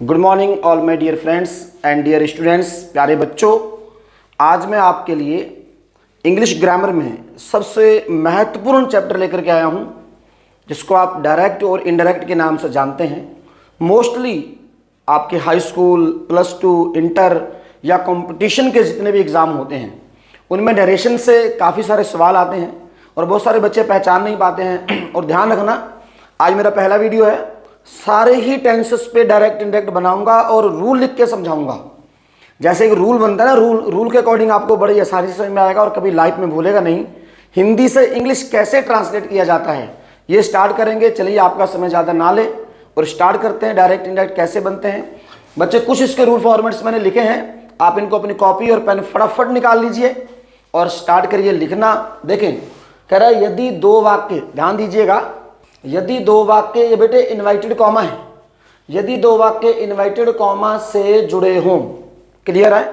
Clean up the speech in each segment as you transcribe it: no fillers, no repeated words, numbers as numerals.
Good morning all my dear friends and dear students. प्यारे बच्चों, आज मैं आपके लिए इंग्लिश ग्रामर में सबसे महत्वपूर्ण चैप्टर लेकर के आया हूं, जिसको आप डायरेक्ट और इनडायरेक्ट के नाम से जानते हैं। मोस्टली आपके high school, plus two, inter या कंपटीशन के जितने भी एग्ज़ाम होते हैं उनमें नरेशन से काफ़ी सारे सवाल आते हैं और बहुत सारे बच्चे पहचान नहीं पाते हैं। और ध्यान रखना, आज मेरा पहला वीडियो है, सारे ही टेंसेस पे डायरेक्ट इनडायरेक्ट बनाऊंगा और रूल लिख के समझाऊंगा। जैसे एक रूल बनता है ना, रूल के अकॉर्डिंग आपको बड़ी आसानी से समझ में आएगा और कभी लाइफ में भूलेगा नहीं। हिंदी से इंग्लिश कैसे ट्रांसलेट किया जाता है ये स्टार्ट करेंगे। चलिए, आपका समय ज़्यादा ना ले और स्टार्ट करते हैं। डायरेक्ट इनडायरेक्ट कैसे बनते हैं बच्चे, कुछ इसके रूल फॉर्मेट्स मैंने लिखे हैं, आप इनको अपनी कॉपी और पेन फटाफट निकाल लीजिए और स्टार्ट करिए लिखना। देखें, कह रहा है यदि दो वाक्य, ध्यान दीजिएगा, यदि दो वाक्य, ये बेटे इनवाइटेड कॉमा है, यदि दो वाक्य इनवाइटेड कॉमा से जुड़े हों, क्लियर है,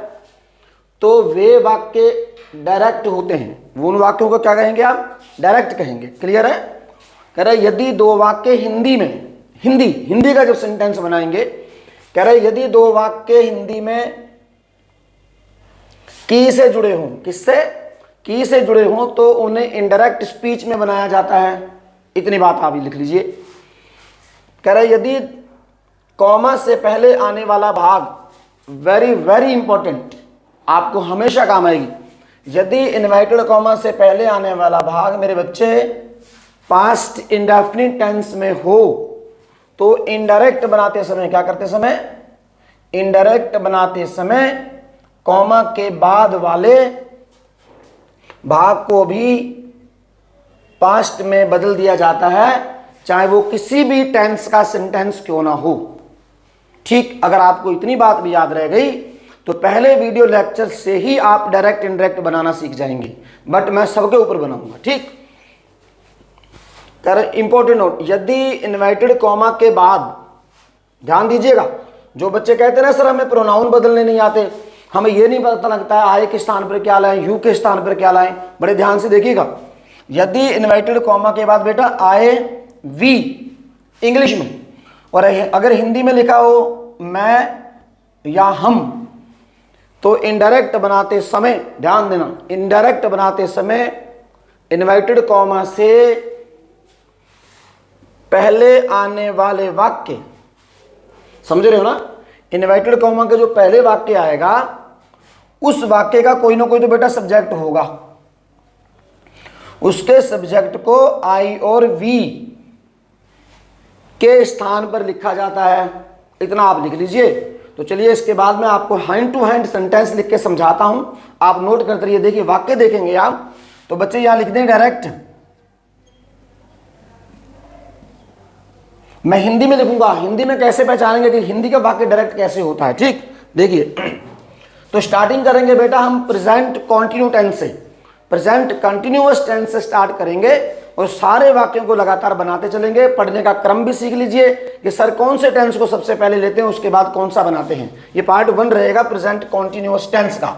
तो वे वाक्य डायरेक्ट होते हैं। उन वाक्यों को क्या कहेंगे आप? डायरेक्ट कहेंगे। क्लियर है? कह रहा है यदि दो वाक्य हिंदी में, हिंदी का जब सेंटेंस बनाएंगे, कह रहा है यदि दो वाक्य हिंदी में की से जुड़े हों, किससे? की से जुड़े हों, तो उन्हें इनडायरेक्ट स्पीच में बनाया जाता है। इतनी बात आप ही लिख लीजिए। कह रहे यदि कॉमा से पहले आने वाला भाग, वेरी वेरी इंपॉर्टेंट, आपको हमेशा काम आएगी। यदि इनवाइटेड कॉमा से पहले आने वाला भाग मेरे बच्चे पास्ट इंडेफिनिट टेंस में हो, तो इनडायरेक्ट बनाते समय क्या करते समय? इनडायरेक्ट बनाते समय कॉमा के बाद वाले भाग को भी पास्ट में बदल दिया जाता है, चाहे वो किसी भी टेंस का सेंटेंस क्यों ना हो। ठीक, अगर आपको इतनी बात भी याद रह गई तो पहले वीडियो लेक्चर से ही आप डायरेक्ट इनडायरेक्ट बनाना सीख जाएंगे, बट मैं सबके ऊपर बनाऊंगा। ठीक, कर इंपॉर्टेंट नोट, यदि इनवाइटेड कॉमा के बाद, ध्यान दीजिएगा, जो बच्चे कहते हैं ना सर हमें प्रोनाउन बदलने नहीं आते, हमें ये नहीं पता लगता है आई के स्थान पर क्या लाएं, यू के स्थान पर क्या लाएं, बड़े ध्यान से देखिएगा। यदि इनवाइटेड कॉमा के बाद बेटा आए वी इंग्लिश में, और अगर हिंदी में लिखा हो मैं या हम, तो इनडायरेक्ट बनाते समय, ध्यान देना, इनडायरेक्ट बनाते समय इनवाइटेड कॉमा से पहले आने वाले वाक्य, समझ रहे हो ना, इनवाइटेड कॉमा के जो पहले वाक्य आएगा उस वाक्य का कोई ना कोई तो बेटा सब्जेक्ट होगा, उसके सब्जेक्ट को आई और वी के स्थान पर लिखा जाता है। इतना आप लिख लीजिए। तो चलिए, इसके बाद मैं आपको हैंड टू हैंड सेंटेंस लिख के समझाता हूं, आप नोट करते रहिए। देखिए, वाक्य देखेंगे आप तो बच्चे यहां लिख दें डायरेक्ट। मैं हिंदी में लिखूंगा, हिंदी में कैसे पहचानेंगे कि हिंदी का वाक्य डायरेक्ट कैसे होता है? ठीक, देखिए, तो स्टार्टिंग करेंगे बेटा हम प्रेजेंट कॉन्टिन्यू टेंस से, प्रेजेंट कंटिन्यूअस टेंस से स्टार्ट करेंगे और सारे वाक्यों को लगातार बनाते चलेंगे। पढ़ने का क्रम भी सीख लीजिए कि सर कौन से टेंस को सबसे पहले लेते हैं, उसके बाद कौन सा बनाते हैं। ये पार्ट 1 रहेगा प्रेजेंट कॉन्टिन्यूअस टेंस का।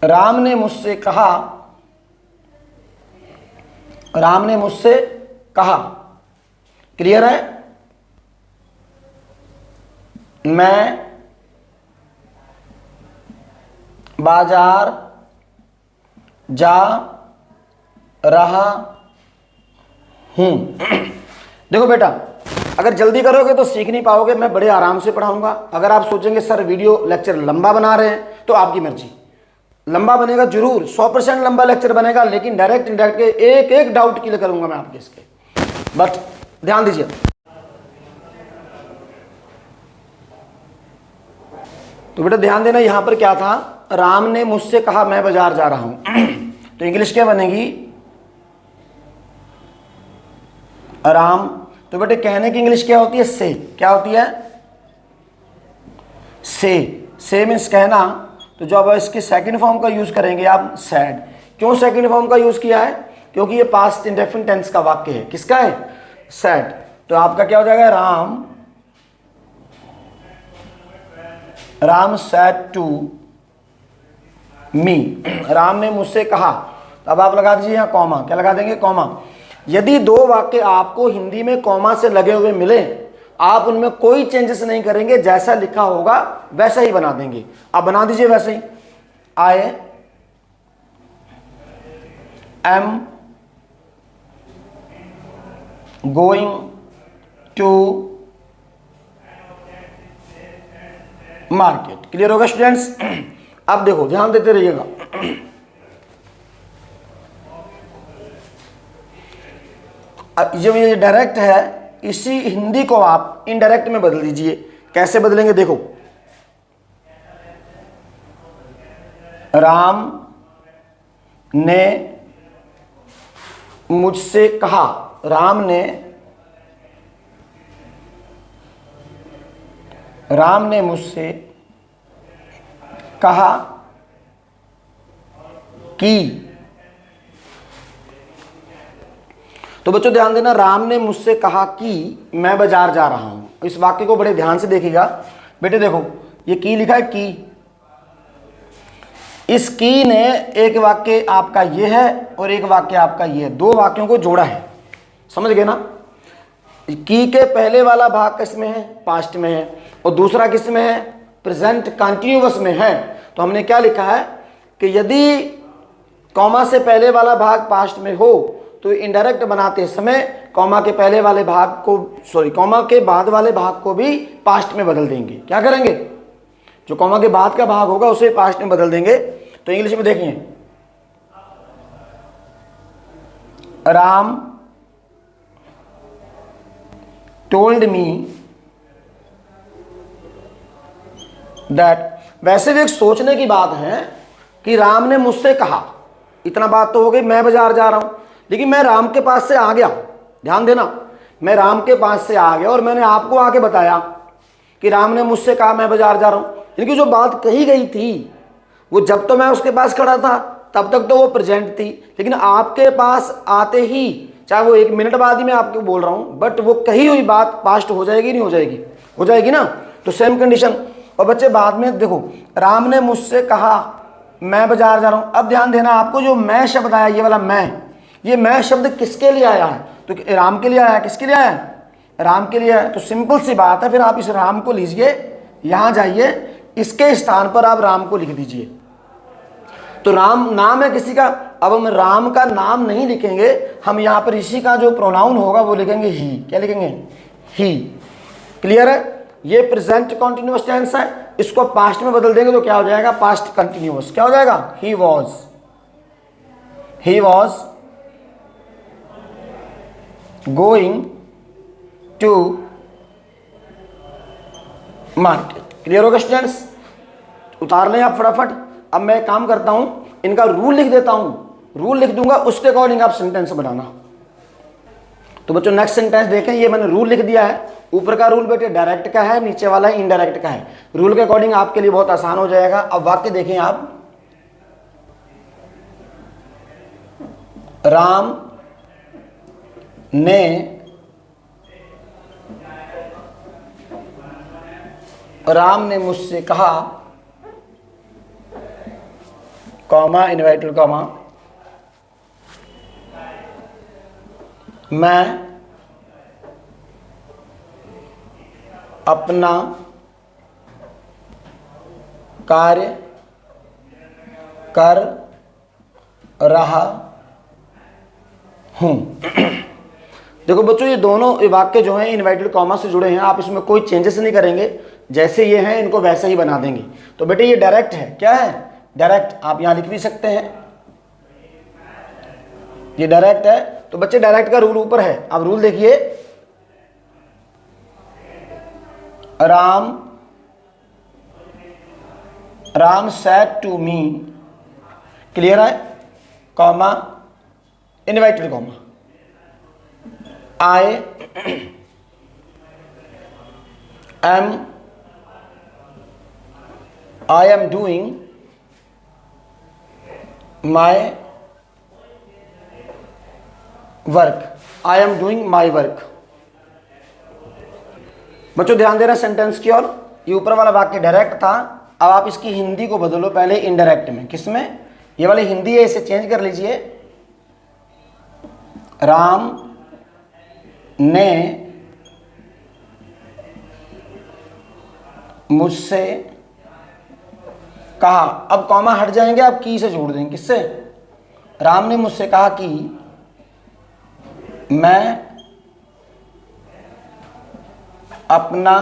राम ने मुझसे कहा, राम ने मुझसे कहा, क्लियर है, मैं बाजार जा रहा हूं। देखो बेटा, अगर जल्दी करोगे तो सीख नहीं पाओगे, मैं बड़े आराम से पढ़ाऊंगा। अगर आप सोचेंगे सर वीडियो लेक्चर लंबा बना रहे हैं, तो आपकी मर्जी, लंबा बनेगा जरूर, 100% लंबा लेक्चर बनेगा, लेकिन डायरेक्ट इनडायरेक्ट के एक एक डाउट क्लियर करूंगा मैं आपके इसके। बट ध्यान दीजिए, तो बेटा ध्यान देना, यहां पर क्या था, राम ने मुझसे कहा मैं बाजार जा रहा हूं तो इंग्लिश क्या बनेगी? राम, तो बेटे कहने की इंग्लिश क्या होती है? से। क्या होती है? से मीन्स कहना। तो जो अब इसके सेकंड फॉर्म का यूज करेंगे आप, सैड। क्यों सेकंड फॉर्म का यूज किया है? क्योंकि ये पास्ट इंडेफिनिट टेंस का वाक्य है। किसका है? सैड। तो आपका क्या हो जाएगा? Ram said to me. Ram ने मुझसे कहा, अब आप लगा दीजिए यहाँ कॉमा, क्या लगा देंगे, कॉमा। यदि दो वाक्य आपको हिंदी में कॉमा से लगे हुए मिले, आप उनमें कोई चेंजेस नहीं करेंगे, जैसा लिखा होगा वैसा ही बना देंगे। आप बना दीजिए वैसे ही। I am going to market. Clear होगा स्टूडेंट्स? अब देखो, ध्यान देते रहिएगा। अब जो ये डायरेक्ट है, इसी हिंदी को आप इनडायरेक्ट में बदल दीजिए। कैसे बदलेंगे देखो, राम ने मुझसे कहा, राम ने मुझसे कहा कि, तो बच्चों ध्यान देना, राम ने मुझसे कहा कि मैं बाजार जा रहा हूं। इस वाक्य को बड़े ध्यान से देखिएगा बेटे। देखो ये की लिखा है, की। इस की ने एक वाक्य आपका ये है और एक वाक्य आपका ये है, दो वाक्यों को जोड़ा है। समझ गए ना? की के पहले वाला भाग किसमें है, पास्ट में है, और दूसरा किस में है, प्रेजेंट कंटिन्यूअस में है। तो हमने क्या लिखा है कि यदि कॉमा से पहले वाला भाग पास्ट में हो तो इनडायरेक्ट बनाते समय कॉमा के पहले वाले भाग को, कॉमा के बाद वाले भाग को भी पास्ट में बदल देंगे। क्या करेंगे, जो कॉमा के बाद का भाग होगा उसे पास्ट में बदल देंगे। तो इंग्लिश में देखिए, राम टोल्ड मी दैट। वैसे भी एक सोचने की बात है कि राम ने मुझसे कहा, इतना बात तो हो गई, मैं बाजार जा रहा हूं, लेकिन मैं राम के पास से आ गया। ध्यान देना, मैं राम के पास से आ गया और मैंने आपको आके बताया कि राम ने मुझसे कहा मैं बाजार जा रहा हूं। यानी जो बात कही गई थी वो जब तो मैं उसके पास खड़ा था तब तक तो वो प्रेजेंट थी, लेकिन आपके पास आते ही, चाहे वो 1 मिनट बाद ही मैं आपको बोल रहा हूं, बट वो कही हुई बात पास्ट हो जाएगी, नहीं हो जाएगी? हो जाएगी ना। तो सेम कंडीशन। और बच्चे बाद में देखो, राम ने मुझसे कहा मैं बाजार जा रहा हूं। अब ध्यान देना, आपको जो मैं शब्द आया, ये वाला मैं, ये मैं शब्द किसके लिए आया है? तो राम के लिए आया है। किसके लिए आया है? राम के लिए है। तो सिंपल सी बात है, फिर आप इस राम को लीजिए, यहां जाइए, इसके स्थान पर आप राम को लिख दीजिए। तो राम नाम है किसी का, अब हम राम का नाम नहीं लिखेंगे, हम यहां पर इसी का जो प्रोनाउन होगा वो लिखेंगे ही। क्या लिखेंगे? ही। क्लियर है? ये प्रेजेंट कॉन्टिन्यूअस टेंस है, इसको पास्ट में बदल देंगे तो क्या हो जाएगा? Past continuous. क्या हो जाएगा? He was going to market. Clear होगा स्टूडेंट्स? उतार लें आप फटाफट। अब मैं एक काम करता हूं, इनका रूल लिख देता हूं, रूल लिख दूंगा, उसके अकॉर्डिंग आप सेंटेंस बनाना। तो बच्चों नेक्स्ट सेंटेंस देखें, ये मैंने रूल लिख दिया है। ऊपर का रूल बेटे डायरेक्ट का है, नीचे वाला इनडायरेक्ट का है। रूल के अकॉर्डिंग आपके लिए बहुत आसान हो जाएगा। अब वाक्य देखें आप, राम ने मुझसे कहा, कॉमा इनवर्टेड कॉमा, मैं अपना कार्य कर रहा हूं। देखो बच्चों, ये दोनों वाक्य जो हैं इनवर्टेड कॉमा से जुड़े हैं, आप इसमें कोई चेंजेस नहीं करेंगे, जैसे ये हैं इनको वैसे ही बना देंगे। तो बेटे ये डायरेक्ट है। क्या है? डायरेक्ट। आप यहां लिख भी सकते हैं, ये डायरेक्ट है। तो बच्चे डायरेक्ट का रूल ऊपर है। अब रूल देखिए, Ram said to me, clear है, comma inverted comma, I am doing my work. I am doing my work. बच्चों ध्यान देना सेंटेंस की ओर। ये ऊपर वाला वाक्य डायरेक्ट था, अब आप इसकी हिंदी को बदलो पहले इनडायरेक्ट में। किसमें? ये वाली हिंदी है, इसे चेंज कर लीजिए। राम ने मुझसे कहा, अब कॉमा हट जाएंगे, अब की से जोड़ देंगे। किससे? राम ने मुझसे कहा कि मैं अपना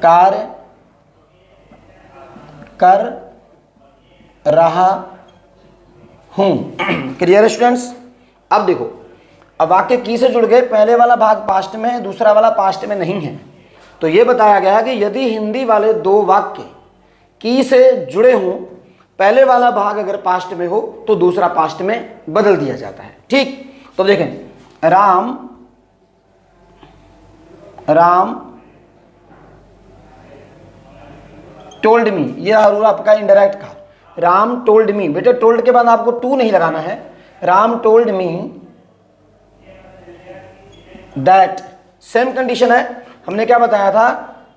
कार्य कर रहा हूं। क्लियर है स्टूडेंट्स? अब देखो, अब वाक्य की से जुड़ गए, पहले वाला भाग पास्ट में है, दूसरा वाला पास्ट में नहीं है। तो ये बताया गया है कि यदि हिंदी वाले दो वाक्य की से जुड़े हों, पहले वाला भाग अगर पास्ट में हो तो दूसरा पास्ट में बदल दिया जाता है। ठीक, तो देखें, राम टोल्ड मी, ये रूल आपका इनडायरेक्ट का। राम टोल्ड मी, बेटे टोल्ड के बाद आपको टू नहीं लगाना है। Ram told me that, same condition है। हमने क्या बताया था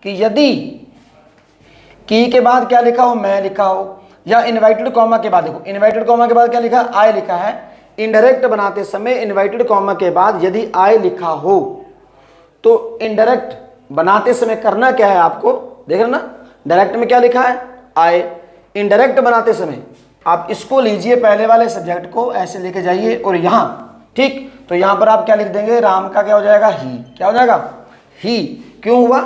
कि यदि की के बाद क्या लिखा हो, मैं लिखा हो, या इनवाइटेड कॉमा के बाद, देखो इनवाइटेड कॉमा के बाद क्या लिखा, आई लिखा है। इनडायरेक्ट बनाते समय इनवाइटेड कॉमा के बाद यदि आई लिखा हो तो इनडायरेक्ट बनाते समय करना क्या है आपको, देख रहे ना, डायरेक्ट में क्या लिखा है, आई। इनडायरेक्ट बनाते समय आप इसको लीजिए, पहले वाले सब्जेक्ट को ऐसे लेके जाइए और यहाँ, ठीक, तो यहाँ पर आप क्या लिख देंगे, राम का क्या हो जाएगा, ही। क्या हो जाएगा, ही। क्यों हुआ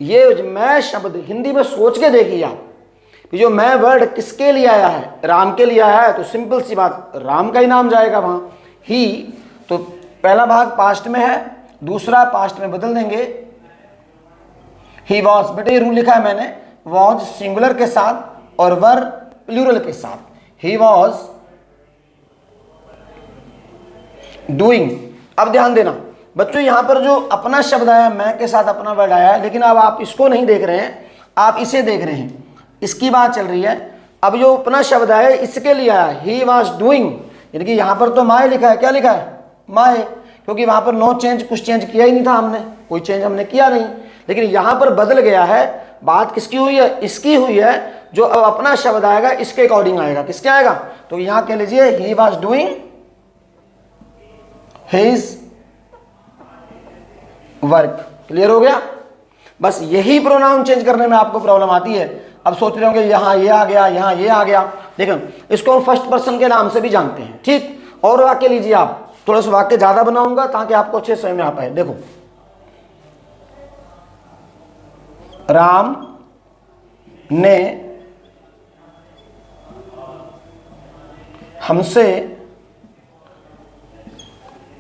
ये मैं शब्द? हिंदी में सोच के देखिए आप, जो मैं वर्ड किसके लिए आया है, राम के लिए आया है, तो सिंपल सी बात, राम का ही नाम जाएगा वहां, ही। तो पहला भाग पास्ट में है, दूसरा पास्ट में बदल देंगे, ही वॉज। बेटे ये रूल लिखा है मैंने, वॉज सिंगुलर के साथ और वर प्लूरल के साथ। He was doing. अब ध्यान देना बच्चों, यहां पर जो अपना शब्द आया, मैं के साथ अपना वर्ड आया है, लेकिन अब आप इसको नहीं देख रहे हैं, आप इसे देख रहे हैं, इसकी बात चल रही है। अब जो अपना शब्द है इसके लिए आया, ही वॉज डूइंग, यानी कि यहां पर तो माय लिखा है, क्या लिखा है, माय, क्योंकि वहां पर नो चेंज, कुछ चेंज किया ही नहीं था हमने, कोई चेंज हमने किया नहीं, लेकिन यहां पर बदल गया है। बात किसकी हुई है, इसकी हुई है। जो अब अपना शब्द आएगा इसके अकॉर्डिंग आएगा, किसके आएगा, तो यहां कह लीजिए he was doing his work. Clear हो गया? बस यही प्रोनाउन चेंज करने में आपको प्रॉब्लम आती है। अब सोच रहे होंगे यहाँ ये आ गया, यहाँ ये आ गया, देखो इसको हम फर्स्ट पर्सन के नाम से भी जानते हैं। ठीक, और वाक्य लीजिए आप, थोड़ा सा वाक्य ज्यादा बनाऊंगा ताकि आपको अच्छे समझ में आ पाए। देखो, राम ने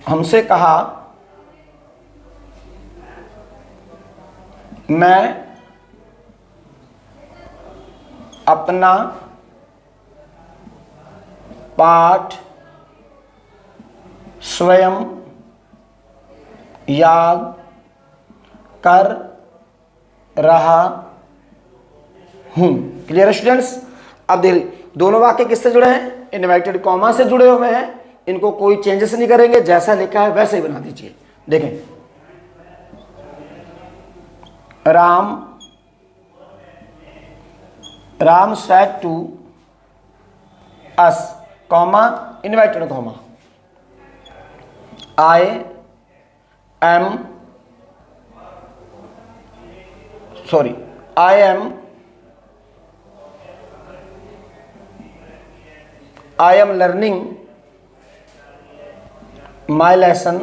हमसे कहा, मैं अपना पाठ स्वयं याद कर रहा हूं। Clear students? अब देखिए दोनों वाक्य किससे जुड़े हैं, इनवर्टेड कॉमा से जुड़े हुए हैं। इनको कोई चेंजेस नहीं करेंगे, जैसा लिखा है वैसे ही बना दीजिए। देखें, Ram said to us, comma, inverted comma, I am learning my lesson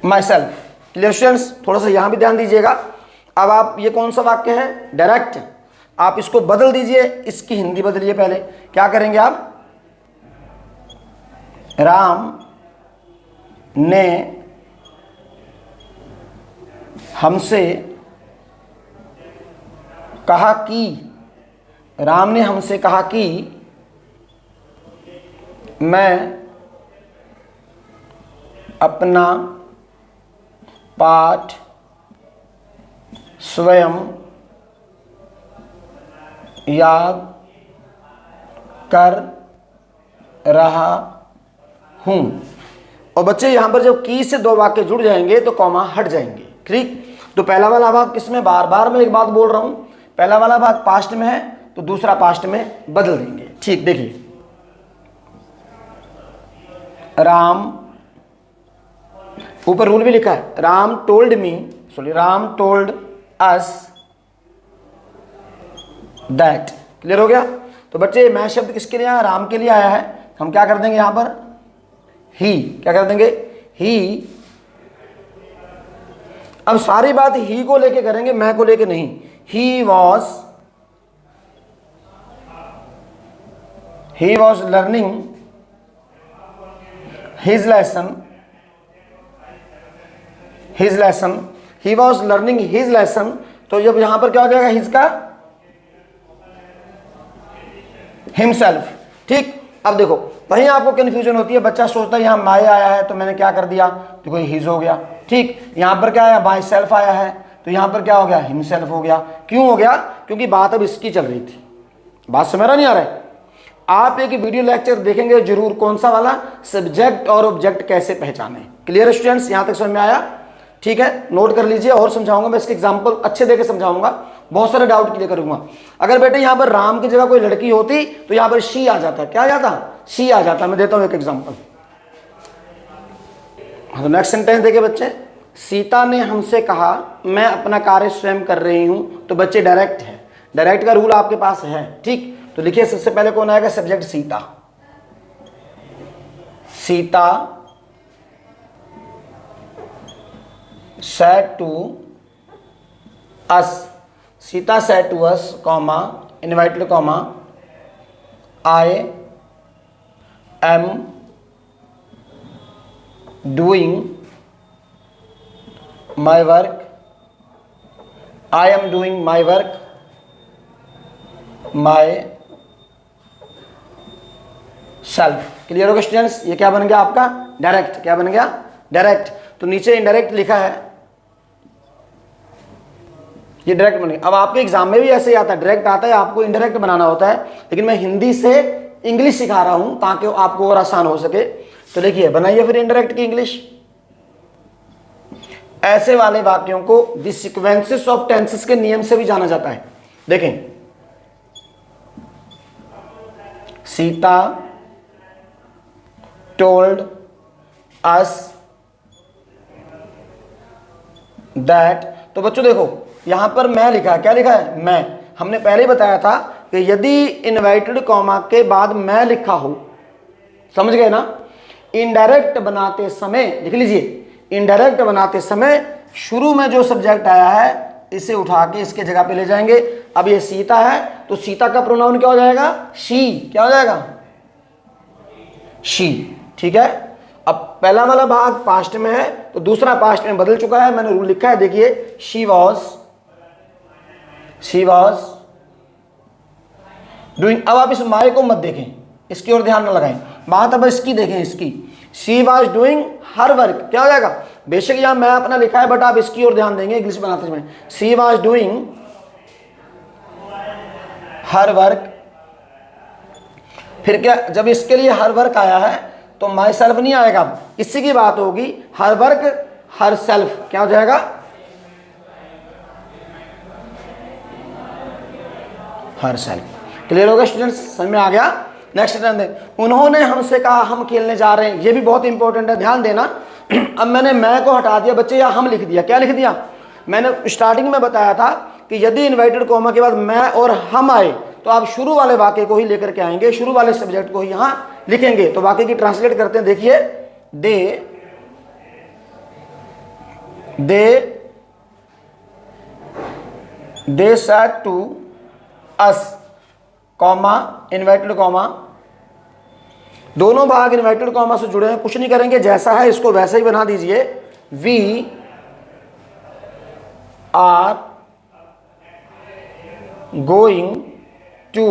myself। Clear students? थोड़ा सा यहां भी ध्यान दीजिएगा। अब आप, ये कौन सा वाक्य है, डायरेक्ट, आप इसको बदल दीजिए, इसकी हिंदी बदलिए। पहले क्या करेंगे आप, राम ने हमसे कहा कि मैं अपना पाठ स्वयं याद कर रहा हूं। और बच्चे यहाँ पर जब की से दो वाक्य जुड़ जाएंगे तो कॉमा हट जाएंगे। ठीक, तो पहला वाला भाग किसमें, बार बार मैं एक बात बोल रहा हूं, पहला वाला भाग पास्ट में है तो दूसरा पास्ट में बदल देंगे। ठीक, देखिए राम, ऊपर रूल भी लिखा है, Ram told me, sorry Ram told us that. Clear हो गया। तो बच्चे मैं शब्द किसके लिए आया, राम के लिए आया है। हम क्या कर देंगे यहां पर, ही, क्या कर देंगे, ही। अब सारी बात ही को लेके करेंगे, मैं को लेके नहीं। He was learning his lesson, he was learning his lesson. तो जब यहां पर क्या हो जाएगा, हिज का हिमसेल्फ। ठीक, अब देखो वहीं आपको कंफ्यूजन होती है, बच्चा सोचता है यहाँ माई आया है तो मैंने क्या कर दिया, तो कोई हिज हो गया। ठीक, यहाँ पर क्या आया, माई सेल्फ आया है तो यहाँ पर क्या हो गया, हिमसेल्फ हो गया। क्यों हो गया, क्योंकि बात अब इसकी चल रही थी। बात समझ रहा नहीं आ रहा है। आप एक वीडियो लेक्चर देखेंगे जरूर, कौन सा वाला, सब्जेक्ट और ऑब्जेक्ट कैसे पहचाने। क्लियर स्टूडेंट्स, यहाँ तक समझ में आया। ठीक है, नोट कर लीजिए, और समझाऊंगा मैं इसके एग्जांपल अच्छे देके समझाऊंगा, बहुत सारे डाउट क्लियर करूंगा। अगर बेटे यहाँ पर राम की जगह कोई लड़की होती तो यहाँ पर शी आ जाता, क्या आ जाता, शी आ जाता। मैं देता हूं एक एग्जांपल। तो नेक्स्ट सेंटेंस देखिए बच्चे, सीता ने हमसे कहा मैं अपना कार्य स्वयं कर रही हूं। तो बच्चे डायरेक्ट है, डायरेक्ट का रूल आपके पास है। ठीक, तो लिखिए सबसे पहले कौन आएगा, subject Sita. Sita said to us, Sita said to us, comma, invited, comma, I am doing my work, I am doing my work myself। Clear होगा स्टूडेंट्स, ये क्या बन गया आपका, डायरेक्ट। क्या बन गया, डायरेक्ट। तो नीचे इनडायरेक्ट लिखा है, ये डायरेक्ट बन गया। अब आपके एग्जाम में भी ऐसे ही आता है, डायरेक्ट आता है, आपको इनडायरेक्ट बनाना होता है, लेकिन मैं हिंदी से इंग्लिश सिखा रहा हूं ताकि आपको और आसान हो सके। तो देखिए बनाइए फिर इनडायरेक्ट की इंग्लिश। ऐसे वाले वाक्यों को द सीक्वेंसेस ऑफ टेंसेस के नियम से भी जाना जाता है। देखें, सीता टोल्ड अस दैट। तो बच्चों देखो यहां पर मैं लिखा है, क्या लिखा है, मैं। हमने पहले ही बताया था कि यदि इनवाइटेड कॉमा के बाद मैं लिखा हो, समझ गए ना, इनडायरेक्ट बनाते समय लिख लीजिए, इनडायरेक्ट बनाते समय शुरू में जो सब्जेक्ट आया है इसे उठा के इसके जगह पे ले जाएंगे। अब ये सीता है तो सीता का प्रोनाउन क्या हो जाएगा, शी। क्या हो जाएगा, शी। ठीक है, अब पहला वाला भाग पास्ट में है तो दूसरा पास्ट में बदल चुका है, मैंने रूल लिखा है, देखिए शी वॉज डूइंग। अब आप इस माय को मत देखें, इसकी ओर ध्यान न लगाएं, बात अब इसकी देखें, इसकी। She was doing her work, क्या हो जाएगा, बेशक यहां मैं अपना लिखा है बट आप इसकी ओर ध्यान देंगे इंग्लिश बनाते समय। She was doing her work. फिर क्या, जब इसके लिए हर वर्क आया है तो माई सेल्फ नहीं आएगा, इसी की बात होगी, हर वर्क हर सेल्फ। क्या हो जाएगा, हर सेल्फ। क्लियर होगा स्टूडेंट्स, समझ में आ गया। नेक्स्ट स्टेटमेंट, उन्होंने हमसे कहा हम खेलने जा रहे हैं। ये भी बहुत इंपॉर्टेंट है, ध्यान देना। अब मैंने मैं को हटा दिया बच्चे, या हम लिख दिया। क्या लिख दिया, मैंने स्टार्टिंग में बताया था कि यदि इन्वर्टेड कॉमा के बाद मैं और हम आए तो आप शुरू वाले वाक्य को ही लेकर के आएंगे, शुरू वाले सब्जेक्ट को ही यहां लिखेंगे। तो वाक्य की ट्रांसलेट करते हैं, देखिए, they said to us, comma inverted comma, दोनों भाग इन्वर्टेड कॉमा से जुड़े हैं, कुछ नहीं करेंगे, जैसा है इसको वैसा ही बना दीजिए। We are going to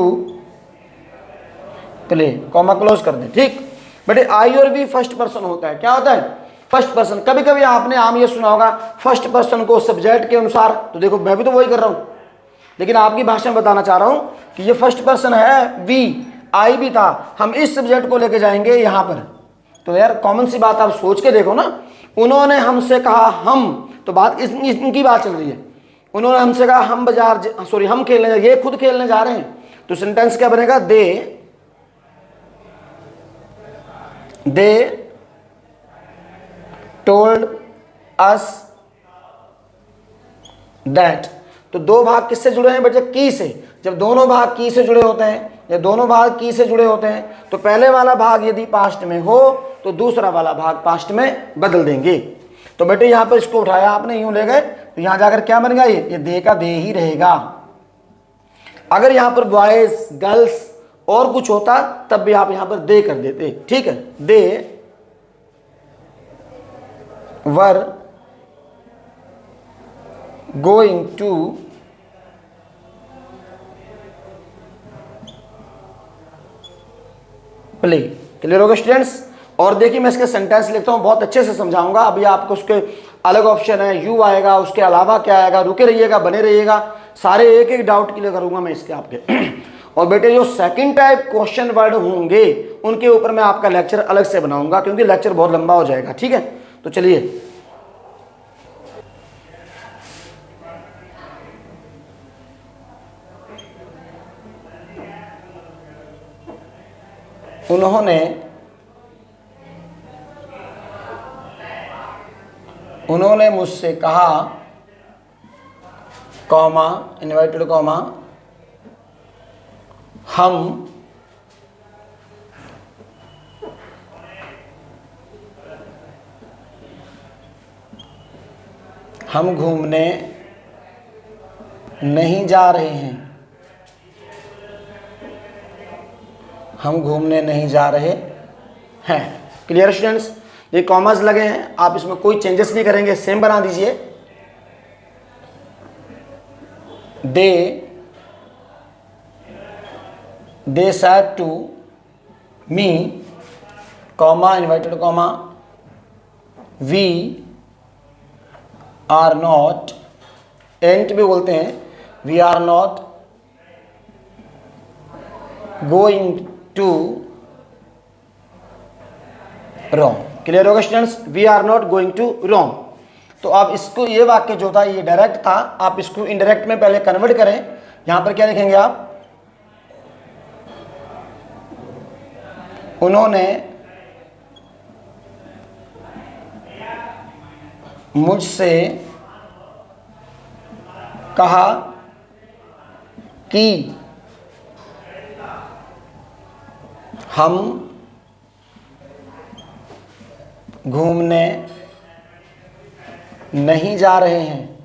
play, comma close कर दें। ठीक बेटे, आई और वी फर्स्ट पर्सन होता है। क्या होता है, फर्स्ट पर्सन। कभी कभी आपने आम ये सुना होगा फर्स्ट पर्सन को सब्जेक्ट के अनुसार, तो देखो मैं भी तो वही कर रहा हूं, लेकिन आपकी भाषा में बताना चाह रहा हूं कि ये फर्स्ट पर्सन है, वी, आई भी था, हम इस सब्जेक्ट को लेके जाएंगे यहां पर। तो यार कॉमन सी बात आप सोच के देखो ना, उन्होंने हमसे कहा हम, तो बात इनकी बात चल रही है। उन्होंने हमसे कहा हम हम खेलने, ये खुद खेलने जा रहे हैं, तो सेंटेंस क्या बनेगा? They told us that. तो दो भाग किससे जुड़े हैं बच्चे? की से। जब दोनों भाग की से जुड़े होते हैं या दोनों भाग की से जुड़े होते हैं तो पहले वाला भाग यदि पास्ट में हो तो दूसरा वाला भाग पास्ट में बदल देंगे। तो बेटे यहां पर इसको उठाया आपने, यूं ले गए, तो यहां जाकर क्या बन गया? ये दे का दे ही रहेगा। अगर यहां पर बॉयज गर्ल्स और कुछ होता तब भी आप यहां पर दे कर देते, ठीक है। They were going to play. Clear होगा स्टूडेंट्स? और देखिए मैं इसके सेंटेंस लिखता हूं, बहुत अच्छे से समझाऊंगा। अभी आपको उसके अलग ऑप्शन है, यू आएगा, उसके अलावा क्या आएगा। रुके रहिएगा, बने रहिएगा, सारे एक एक डाउट क्लियर करूंगा मैं इसके आपके। और बेटे जो सेकंड टाइप क्वेश्चन वर्ड होंगे उनके ऊपर मैं आपका लेक्चर अलग से बनाऊंगा, क्योंकि लेक्चर बहुत लंबा हो जाएगा, ठीक है। तो चलिए, उन्होंने मुझसे कहा, कॉमा इनवर्टेड कॉमा, हम घूमने नहीं जा रहे हैं। हम घूमने नहीं जा रहे हैं। Clear students? ये कॉमास लगे हैं, आप इसमें कोई चेंजेस नहीं करेंगे, सेम बना दीजिए। They said to me, comma inverted comma, we are not, ain't भी बोलते हैं, we are not going to Rome। Clear होगा students? We are not going to Rome. तो आप इसको, ये वाक्य जो था ये डायरेक्ट था, आप इसको इनडायरेक्ट में पहले कन्वर्ट करें। यहां पर क्या लिखेंगे आप? उन्होंने मुझसे कहा कि हम घूमने नहीं जा रहे हैं।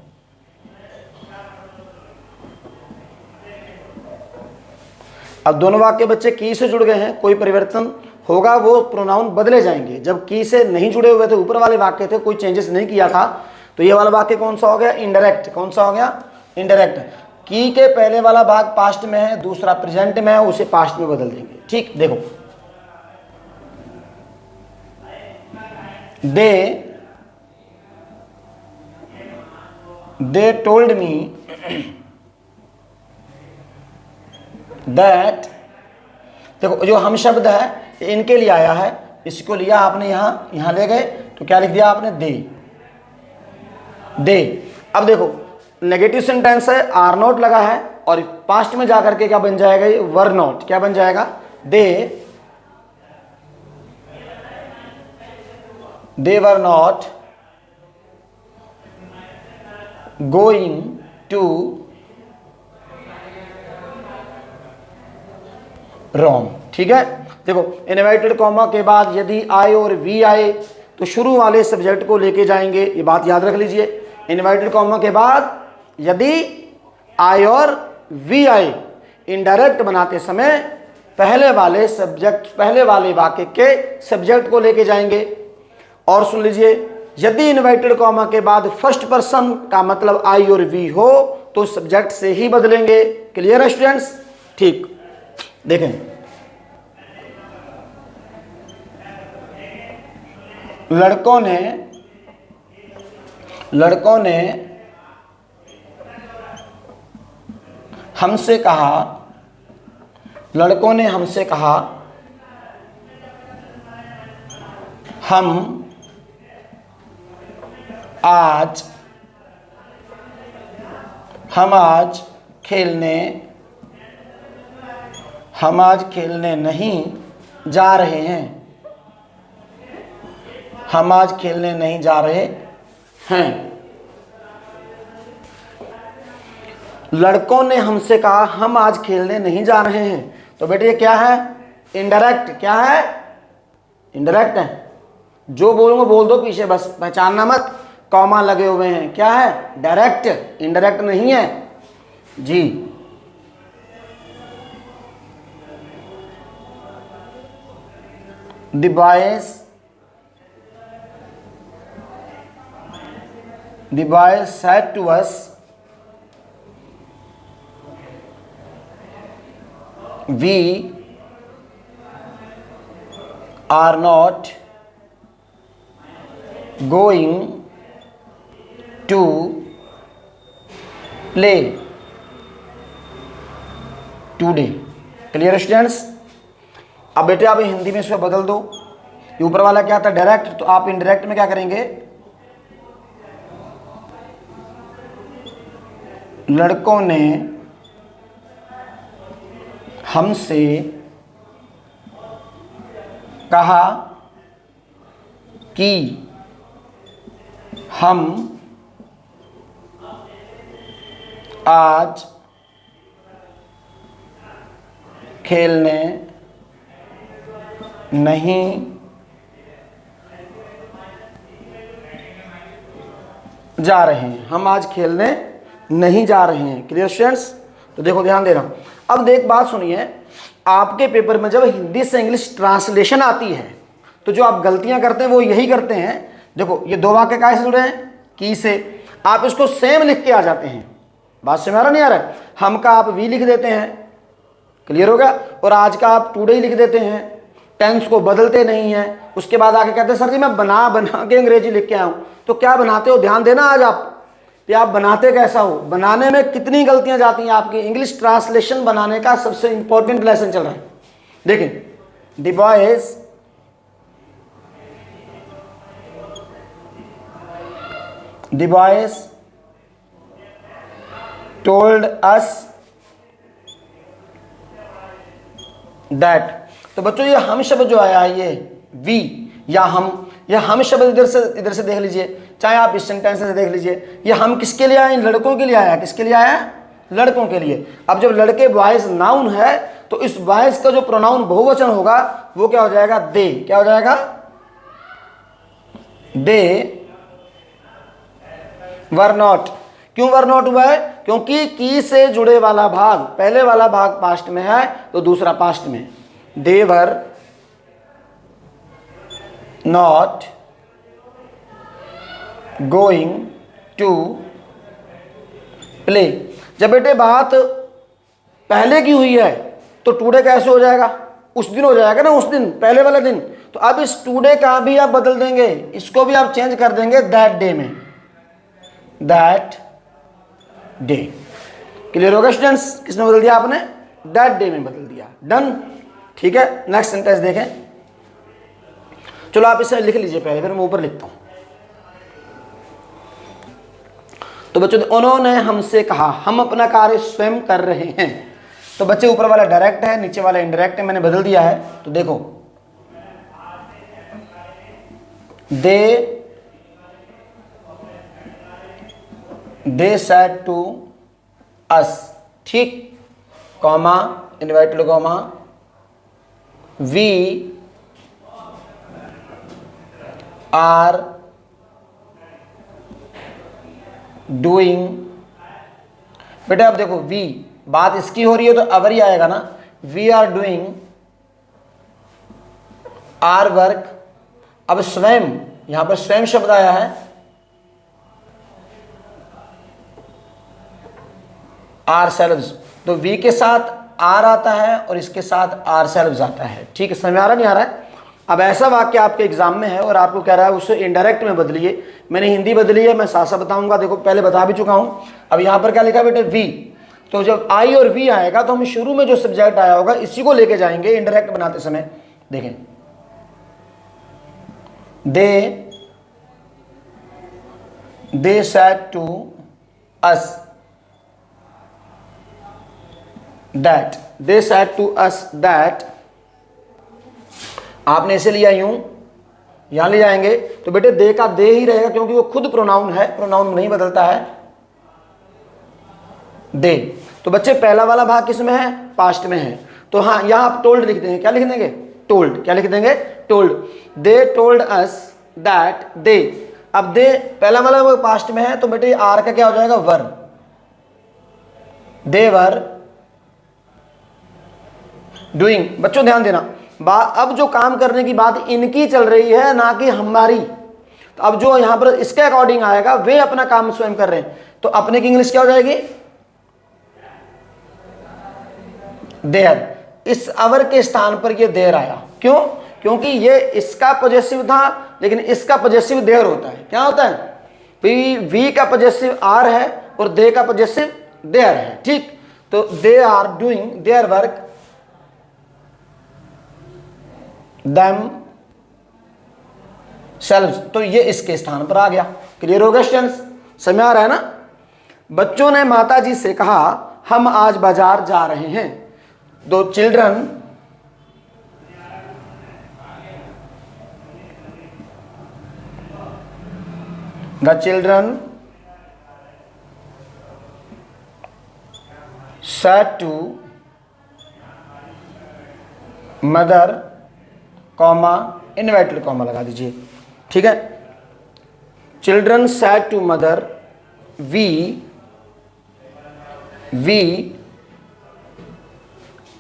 अब दोनों वाक्य बच्चे की से जुड़ गए हैं, कोई परिवर्तन होगा वो प्रोनाउन बदले जाएंगे। जब की से नहीं जुड़े हुए थे, ऊपर वाले वाक्य थे, कोई चेंजेस नहीं किया था, तो ये वाला वाक्य कौन सा हो गया? इनडायरेक्ट। कौन सा हो गया? इनडायरेक्ट। की के पहले वाला भाग पास्ट में है, दूसरा प्रेजेंट में है, उसे पास्ट में बदल देंगे। ठीक, देखो, they told me that, देखो जो हम शब्द है इनके लिए आया है, इसको लिया आपने यहां ले गए, तो क्या लिख दिया आपने? दे। अब देखो नेगेटिव सेंटेंस है, आर नॉट लगा है, और पास्ट में जाकर के क्या बन जाएगा? ये वर नॉट। क्या बन जाएगा? they were not going to Rome। ठीक है, देखो इनवर्टेड कॉमा के बाद यदि आई और वी आए तो शुरू वाले सब्जेक्ट को लेके जाएंगे, ये बात याद रख लीजिए। इनवर्टेड कॉमा के बाद यदि आई और वी आए, इनडायरेक्ट बनाते समय पहले वाले वाक्य के सब्जेक्ट को लेके जाएंगे। और सुन लीजिए, यदि इनवर्टेड कॉमा के बाद फर्स्ट पर्सन का मतलब आई और वी हो तो सब्जेक्ट से ही बदलेंगे। क्लियर है स्टूडेंट्स? ठीक, देखें लड़कों ने हमसे कहा हम आज खेलने नहीं जा रहे हैं। हम आज खेलने नहीं जा रहे हैं। लड़कों ने हमसे कहा हम आज खेलने नहीं जा रहे हैं। तो बेटे ये क्या है? इनडायरेक्ट। क्या है? इनडायरेक्ट है। जो बोलूंगा बोल दो पीछे, बस पहचानना मत। कॉमा लगे हुए हैं, क्या है? डायरेक्ट, इनडायरेक्ट नहीं है जी। The boys said to us, we are not going to play today। Clear students? अब बेटे आप हिंदी में इसको बदल दो। ये ऊपर वाला क्या था? डायरेक्ट। तो आप इनडायरेक्ट में क्या करेंगे? लड़कों ने हमसे कहा कि हम आज खेलने नहीं जा रहे हैं। हम आज खेलने नहीं जा रहे हैं। Clear students? तो देखो ध्यान दे रहा हूं। अब देख बात सुनिए, आपके पेपर में जब हिंदी से इंग्लिश ट्रांसलेशन आती है तो जो आप गलतियां करते हैं वो यही करते हैं। देखो ये दो वाक्य काहे से जुड़े हैं? की से। आप इसको सेम लिख के आ जाते हैं। बात समझ आ रहा नहीं आ रहा है? हम का आप वी लिख देते हैं। क्लियर होगा? और आज का आप टुडे लिख देते हैं। टेंस को बदलते नहीं है। उसके बाद आके कहते हैं सर जी मैं बना के अंग्रेजी लिख के आया हूं। तो क्या बनाते हो? ध्यान देना आज आप कि आप बनाते कैसा हो। बनाने में कितनी गलतियां जाती हैं आपकी। इंग्लिश ट्रांसलेशन बनाने का सबसे इंपॉर्टेंट लेसन चल रहा है। देखें, the boys told us that. तो बच्चों ये हम शब्द जो आया है, ये वी या हम शब्द इधर से देख लीजिए, चाहे आप इस सेंटेंस से देख लीजिए। ये हम किसके लिए आए? लड़कों के लिए आया। किसके लिए आया? लड़कों के लिए। अब जब लड़के बॉयज नाउन है तो इस बॉयज का जो प्रोनाउन बहुवचन होगा वो क्या हो जाएगा? दे। क्या हो जाएगा? दे वर नॉट। क्यों वर नॉट हुआ है? क्योंकि की से जुड़े वाला भाग, पहले वाला भाग पास्ट में है तो दूसरा पास्ट में। They were not going to play. जब बेटे बात पहले की हुई है तो टुडे कैसे हो जाएगा? उस दिन हो जाएगा ना, उस दिन, पहले वाला दिन। तो अब इस टुडे का भी आप बदल देंगे, इसको भी आप चेंज कर देंगे दैट डे में। That day. क्लियर होगा स्टूडेंट्स? किसमें बदल दिया आपने? दैट डे में बदल दिया। डन? ठीक है, नेक्स्ट सेंटेंस देखें। चलो आप इसे लिख लीजिए पहले, फिर मैं ऊपर लिखता हूं। तो बच्चों उन्होंने हमसे कहा, हम अपना कार्य स्वयं कर रहे हैं। तो बच्चे ऊपर वाला डायरेक्ट है, नीचे वाला इनडायरेक्ट है, मैंने बदल दिया है। तो देखो दे सेड टू अस, ठीक, comma, inverted comma, we are doing. बेटा अब देखो वी, बात इसकी हो रही है तो अवर ही आएगा ना। We are doing our work. अब स्वयं, यहां पर स्वयं शब्द आया है। आर सेल्व्स, तो वी के साथ आर आता है और इसके साथ आर सेल्व्स आता है। ठीक है, समझ आ रहा नहीं आ रहा है? अब ऐसा वाक्य आपके एग्जाम में है और आपको कह रहा है उसे इनडायरेक्ट में बदलिए। मैंने हिंदी बदली है, मैं साथ साथ बताऊंगा। देखो पहले बता भी चुका हूं। अब यहां पर क्या लिखा बेटे? वी। तो जब आई और वी आएगा तो हम शुरू में जो सब्जेक्ट आया होगा इसी को लेके जाएंगे इनडायरेक्ट बनाते समय। देखें, they said to us that, they said to us that, आपने इसे लिया यूं, यहां ले जाएंगे तो बेटे दे का दे ही रहेगा क्योंकि वो खुद प्रोनाउन है, प्रोनाउन नहीं बदलता है, दे। तो बच्चे पहला वाला भाग किस में है, पास्ट में है, तो हाँ यहां आप टोल्ड लिख देंगे, क्या लिख देंगे, टोल्ड, क्या लिख देंगे, told, they told us that they. अब दे पहला वाला वो पास्ट में है तो बेटे आर का क्या हो जाएगा, वर, दे वर डूइंग। बच्चों ध्यान देना, अब जो काम करने की बात इनकी चल रही है ना कि हमारी, तो अब जो यहां पर इसके अकॉर्डिंग आएगा वे अपना काम स्वयं कर रहे हैं, तो अपने की इंग्लिश क्या हो जाएगी, देयर। इस अवर के स्थान पर ये देयर आया, क्यों, क्योंकि ये इसका पॉजेसिव था लेकिन इसका पॉजेसिव देयर होता है, क्या होता है, वी का पॉजेसिव आर है और दे का पॉजेसिव देयर है, ठीक। तो they are doing their work themselves, तो ये इसके स्थान पर आ गया। क्लियर हो गया स्टूडेंट्स, समझ आ रहा है ना। बच्चों ने माता जी से कहा हम आज बाजार जा रहे हैं। दो children The children said to mother, comma inverted comma लगा दीजिए, ठीक है। Children said to mother, we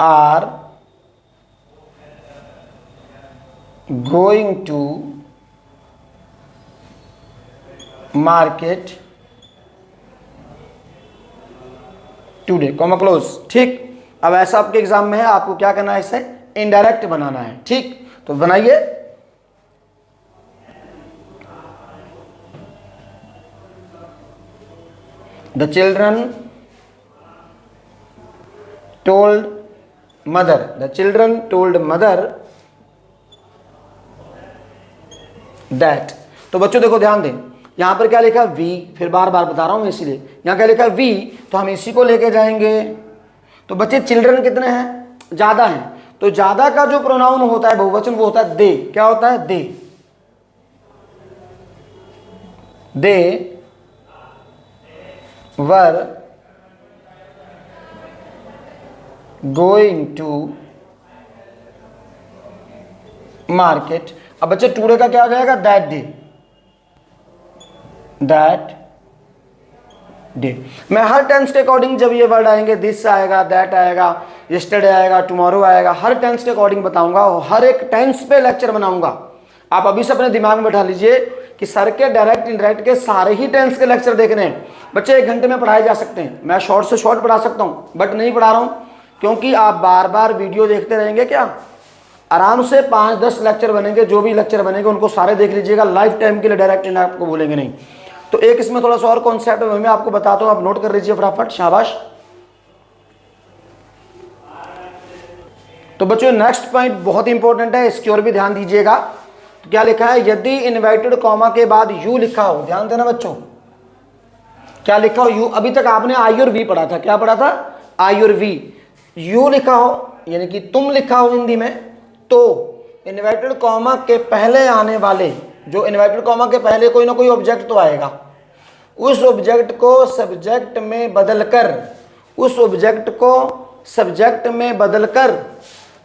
are going to market today, comma close, ठीक। अब ऐसा आपके एग्जाम में है, आपको क्या करना है, इसे इनडायरेक्ट बनाना है, ठीक। तो बनाइए, the children told mother, the children told mother that. तो बच्चों देखो ध्यान दें, यहां पर क्या लिखा, वी, फिर बार बार बता रहा हूं इसलिए, यहां क्या लिखा, वी, तो हम इसी को लेके जाएंगे। तो बच्चे चिल्ड्रन कितने हैं, ज्यादा हैं, तो ज्यादा का जो प्रोनाउन होता है बहुवचन वो होता है दे, क्या होता है, they were going to market. अब बच्चे टुडे का क्या हो जाएगा, दैट डे। मैं हर टेंस के अकॉर्डिंग जब ये वर्ड आएंगे, दिस आएगा, दैट आएगा, यस्टरडे आएगा, टुमारो आएगा, हर टेंस के अकॉर्डिंग बताऊंगा और हर एक टेंस पे लेक्चर बनाऊंगा। आप अभी से अपने दिमाग में बैठा लीजिए कि सर के डायरेक्ट इनडायरेक्ट के सारे ही टेंस के लेक्चर देखने हैं। बच्चे 1 घंटे में पढ़ाए जा सकते हैं, मैं शॉर्ट से शॉर्ट पढ़ा सकता हूँ, बट नहीं पढ़ा रहा हूँ क्योंकि आप बार बार वीडियो देखते रहेंगे, क्या आराम से 5-10 लेक्चर बनेंगे, जो भी लेक्चर बनेंगे उनको सारे देख लीजिएगा लाइफ टाइम के लिए, डायरेक्ट इनडायरेक्ट को बोलेंगे नहीं। तो एक इसमें थोड़ा सा और कॉन्सेप्ट है, मैं आपको बताता हूं, आप नोट कर लीजिए फटाफट, शाबाश। तो बच्चों नेक्स्ट पॉइंट बहुत इंपॉर्टेंट है, इसकी ओर भी ध्यान दीजिएगा। तो क्या लिखा है, यदि इन्वर्टेड कॉमा के बाद यू लिखा हो, ध्यान देना बच्चों, क्या लिखा हो, यू। अभी तक आपने आई और वी पढ़ा था, क्या पढ़ा था, आई और वी। यू लिखा हो यानी कि तुम लिखा हो हिंदी में, तो इन्वर्टेड कॉमा के पहले आने वाले, जो इन्वर्टेड कॉमा के पहले कोई ना कोई ऑब्जेक्ट तो आएगा, उस ऑब्जेक्ट को सब्जेक्ट में बदलकर, उस ऑब्जेक्ट को सब्जेक्ट में बदलकर,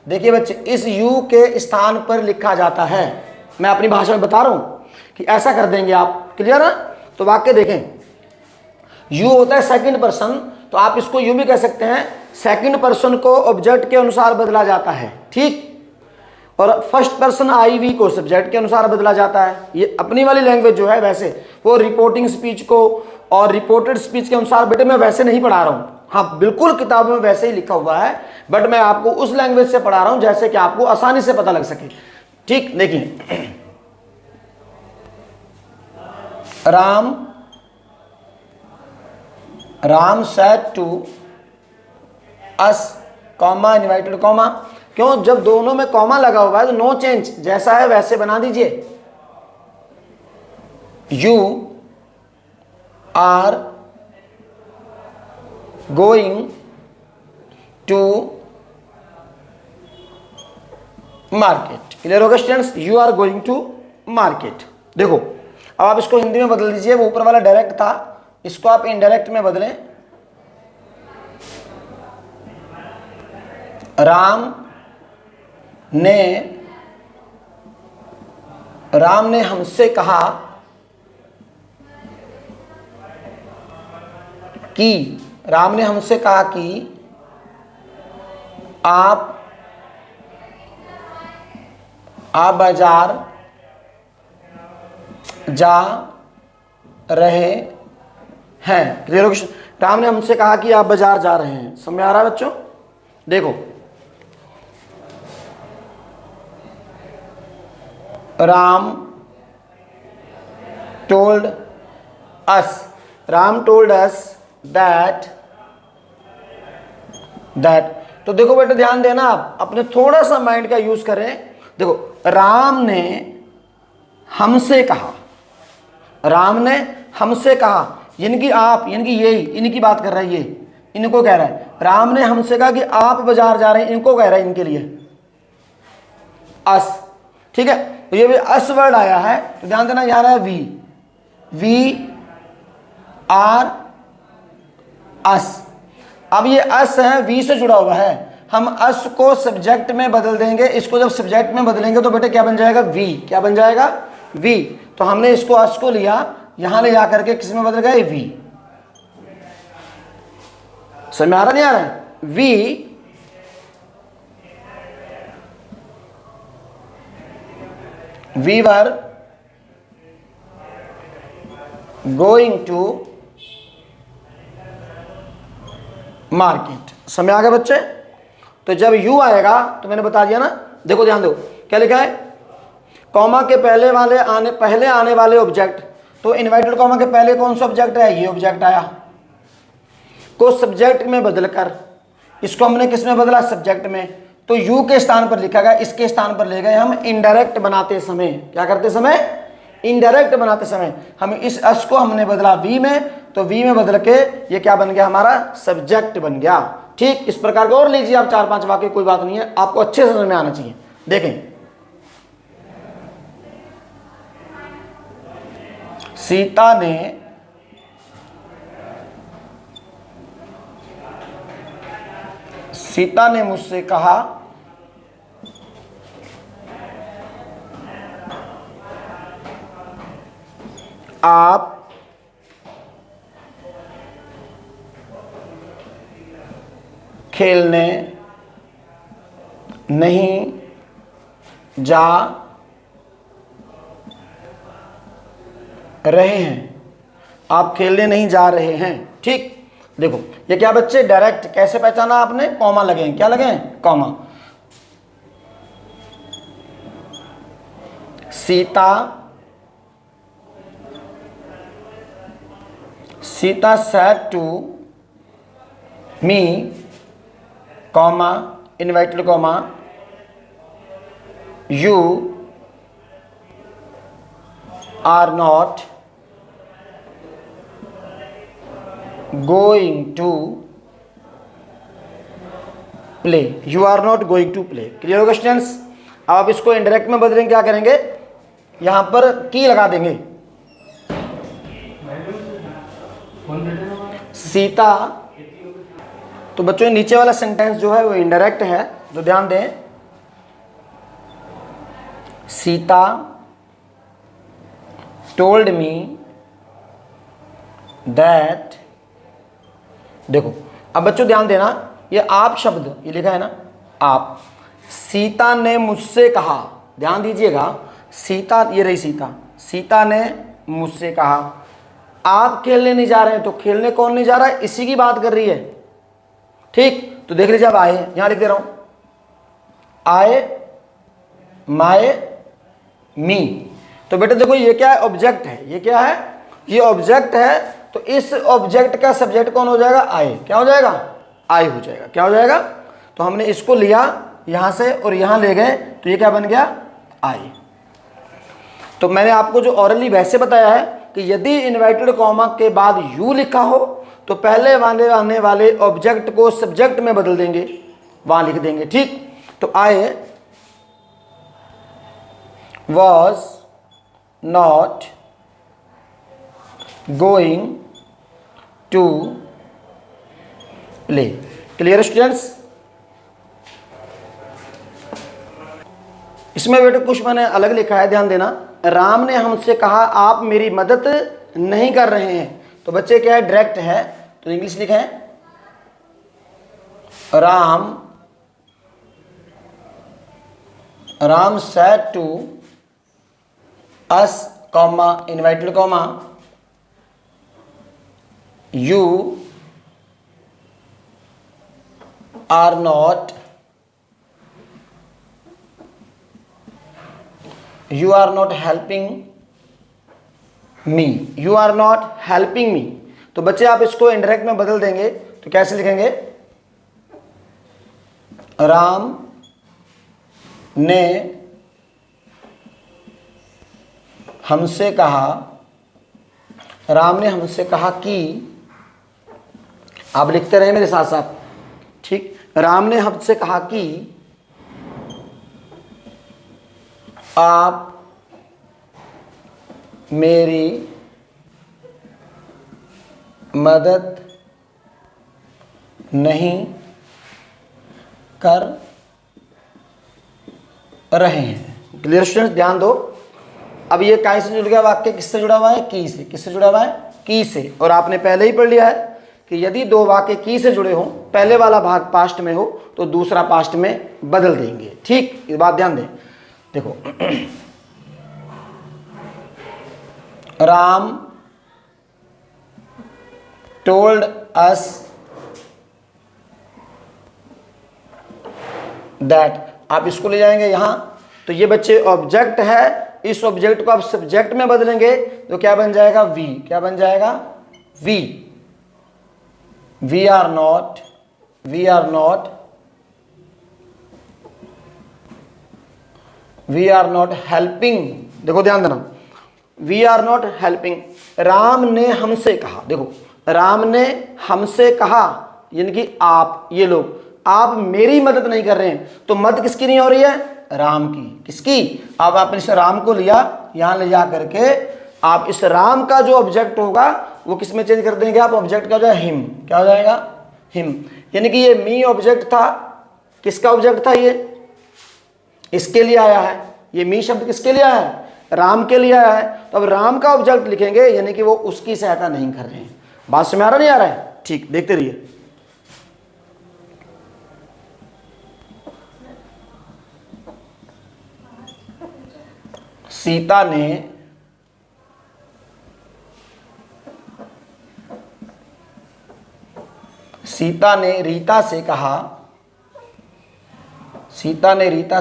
देखिए बच्चे, इस यू के स्थान पर लिखा जाता है। मैं अपनी भाषा में बता रहा हूं कि ऐसा कर देंगे आप, क्लियर है। तो वाक्य देखें, यू होता है सेकंड पर्सन, तो आप इसको यू भी कह सकते हैं, सेकंड पर्सन को ऑब्जेक्ट के अनुसार बदला जाता है, ठीक। और फर्स्ट पर्सन आई वी को सब्जेक्ट के अनुसार बदला जाता है। ये अपनी वाली लैंग्वेज जो है, वैसे वो रिपोर्टिंग स्पीच को और रिपोर्टेड स्पीच के अनुसार, बेटे मैं वैसे नहीं पढ़ा रहा हूँ, हाँ बिल्कुल किताबों में वैसे ही लिखा हुआ है, बट मैं आपको उस लैंग्वेज से पढ़ा रहा हूँ जैसे कि आपको आसानी से पता लग सके, ठीक। देखिए, Ram said to us, comma inverted comma, क्यों, जब दोनों में कॉमा लगा हुआ है तो नो चेंज, जैसा है वैसे बना दीजिए, you are going to market. Clear होगा students? You are going to market. देखो अब आप इसको हिंदी में बदल दीजिए, वो ऊपर वाला डायरेक्ट था, इसको आप इनडायरेक्ट में बदलें। राम ने हमसे कहा कि आप बाजार जा रहे हैं। क्लियर हो? राम ने हमसे कहा कि आप बाजार जा रहे हैं। समझ में आ रहा है बच्चों? देखो राम टोल्ड अस दैट तो देखो बेटा ध्यान देना, आप अपने थोड़ा सा माइंड का यूज करें। देखो राम ने हमसे कहा, यानी आप, यानी यही इनकी बात कर रहा है, ये इनको कह रहा है। राम ने हमसे कहा कि आप बाजार जा रहे हैं, इनको कह रहा है, इनके लिए अस। ठीक है, तो ये भी अस वर्ड आया है, तो ध्यान देना यहाँ है वी आर अस। अब ये अस है, वी से जुड़ा हुआ है, हम अस को सब्जेक्ट में बदल देंगे। इसको जब सब्जेक्ट में बदलेंगे तो बेटे क्या बन जाएगा? वी। क्या बन जाएगा? वी। तो हमने इसको अस को लिया, यहां ले जाकर के किस में बदल गए? वी। समझ में आ रहा नहीं आ रहा है? We were going to market. समझ आ गया बच्चे? तो जब यू आएगा तो मैंने बता दिया ना, देखो ध्यान दो क्या लिखा है, कॉमा के पहले आने वाले ऑब्जेक्ट। तो इन्वर्टेड कॉमा के पहले कौन सा ऑब्जेक्ट है? ये ऑब्जेक्ट आया, को सब्जेक्ट में बदलकर इसको हमने किस में बदला? सब्जेक्ट में। तो यू के स्थान पर लिखा गया, इसके स्थान पर ले गए हम इनडायरेक्ट बनाते समय। क्या करते समय? इनडायरेक्ट बनाते समय हम इस अस को हमने बदला वी में, तो वी में बदल के ये क्या बन गया? हमारा सब्जेक्ट बन गया। ठीक, इस प्रकार के और लीजिए आप 4-5 वाक्य, कोई बात नहीं है, आपको अच्छे से समझ में आना चाहिए। देखें, सीता ने मुझसे कहा आप खेलने नहीं जा रहे हैं। आप खेलने नहीं जा रहे हैं। ठीक, देखो ये क्या बच्चे? डायरेक्ट। कैसे पहचाना आपने? कॉमा लगे हैं। क्या लगे हैं? Comma. Sita said to me, comma, inverted comma, you are not going to play. You are not going to play. Clear होगा स्टूडेंट्स? अब आप इसको इनडायरेक्ट में बदलेंगे, क्या करेंगे? यहां पर की लगा देंगे। सीता, तो बच्चों नीचे वाला सेंटेंस जो है वो इनडायरेक्ट है, तो ध्यान दें। Sita told me that. देखो अब बच्चों ध्यान देना, ये आप शब्द ये लिखा है ना, आप। सीता ने मुझसे कहा, ध्यान दीजिएगा, सीता, ये रही सीता, सीता ने मुझसे कहा आप खेलने नहीं जा रहे हैं। तो खेलने कौन नहीं जा रहा है? इसी की बात कर रही है। ठीक, तो देख लीजिए, अब आए, यहां लिख दे रहा हूं, आए, माए, मी। तो बेटे देखो ये क्या है? ऑब्जेक्ट है। ये क्या है? ये ऑब्जेक्ट है। तो इस ऑब्जेक्ट का सब्जेक्ट कौन हो जाएगा? आए। क्या हो जाएगा? आए हो जाएगा। क्या हो जाएगा? तो हमने इसको लिया यहां से और यहां ले गए, तो ये क्या बन गया? आए। तो मैंने आपको जो ऑरली वैसे बताया है कि यदि इन्वर्टेड कॉमा के बाद यू लिखा हो तो पहले वाले आने वाले ऑब्जेक्ट को सब्जेक्ट में बदल देंगे, वहां लिख देंगे। ठीक, तो I was not going to play. Clear students? इसमें बेटे कुछ मैंने अलग लिखा है, ध्यान देना। राम ने हमसे कहा आप मेरी मदद नहीं कर रहे हैं, तो बच्चे क्या है, डायरेक्ट है, तो इंग्लिश लिखें Ram said to us comma inverted comma you are not helping me, you are not helping me. तो बच्चे आप इसको इनडायरेक्ट में बदल देंगे तो कैसे लिखेंगे, राम ने हमसे कहा कि, आप लिखते रहे मेरे साथ साथ। ठीक, राम ने हमसे कहा कि आप मेरी मदद नहीं कर रहे हैं। Clear students? ध्यान दो। अब ये काय से जुड़ गया वाक्य, किससे जुड़ा हुआ है, की से। किससे जुड़ा हुआ है, की से। और आपने पहले ही पढ़ लिया है कि यदि दो वाक्य की से जुड़े हों, पहले वाला भाग पास्ट में हो तो दूसरा पास्ट में बदल देंगे। ठीक, इस बात ध्यान दें। देखो, राम टोल्ड अस दैट, आप इसको ले जाएंगे यहां, तो ये बच्चे ऑब्जेक्ट है, इस ऑब्जेक्ट को आप सब्जेक्ट में बदलेंगे तो क्या बन जाएगा, वी। क्या बन जाएगा, we. We are not helping. देखो ध्यान देना, we are not helping. Ram ने हमसे कहा, देखो राम ने हमसे कहा यानी कि आप, ये लोग, आप मेरी मदद नहीं कर रहे हैं। तो मदद किसकी नहीं हो रही है, राम की। किसकी? अब आपने इस राम को लिया, यहां ले जा करके आप इस राम का जो ऑब्जेक्ट होगा वो किस में चेंज कर देंगे आप, ऑब्जेक्ट का जो है हिम। क्या हो जाएगा, हिम। यानी कि ये मी ऑब्जेक्ट था, किसका ऑब्जेक्ट था, ये इसके लिए आया है। ये मी शब्द किसके लिए आया है, राम के लिए आया है। तो अब राम का ऑब्जेक्ट लिखेंगे यानी कि वो उसकी सहायता नहीं कर रहे हैं। बात समझ आ रहा नहीं आ रहा है? ठीक, देखते रहिए। सीता ने रीता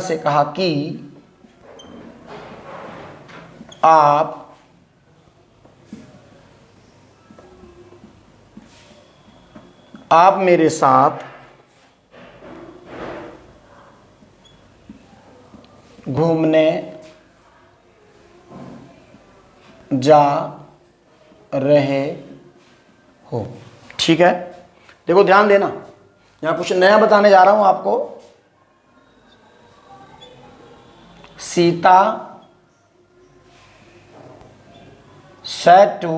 से कहा कि आप मेरे साथ घूमने जा रहे हो। ठीक है, देखो ध्यान देना, यहां कुछ नया बताने जा रहा हूं आपको। Sita said to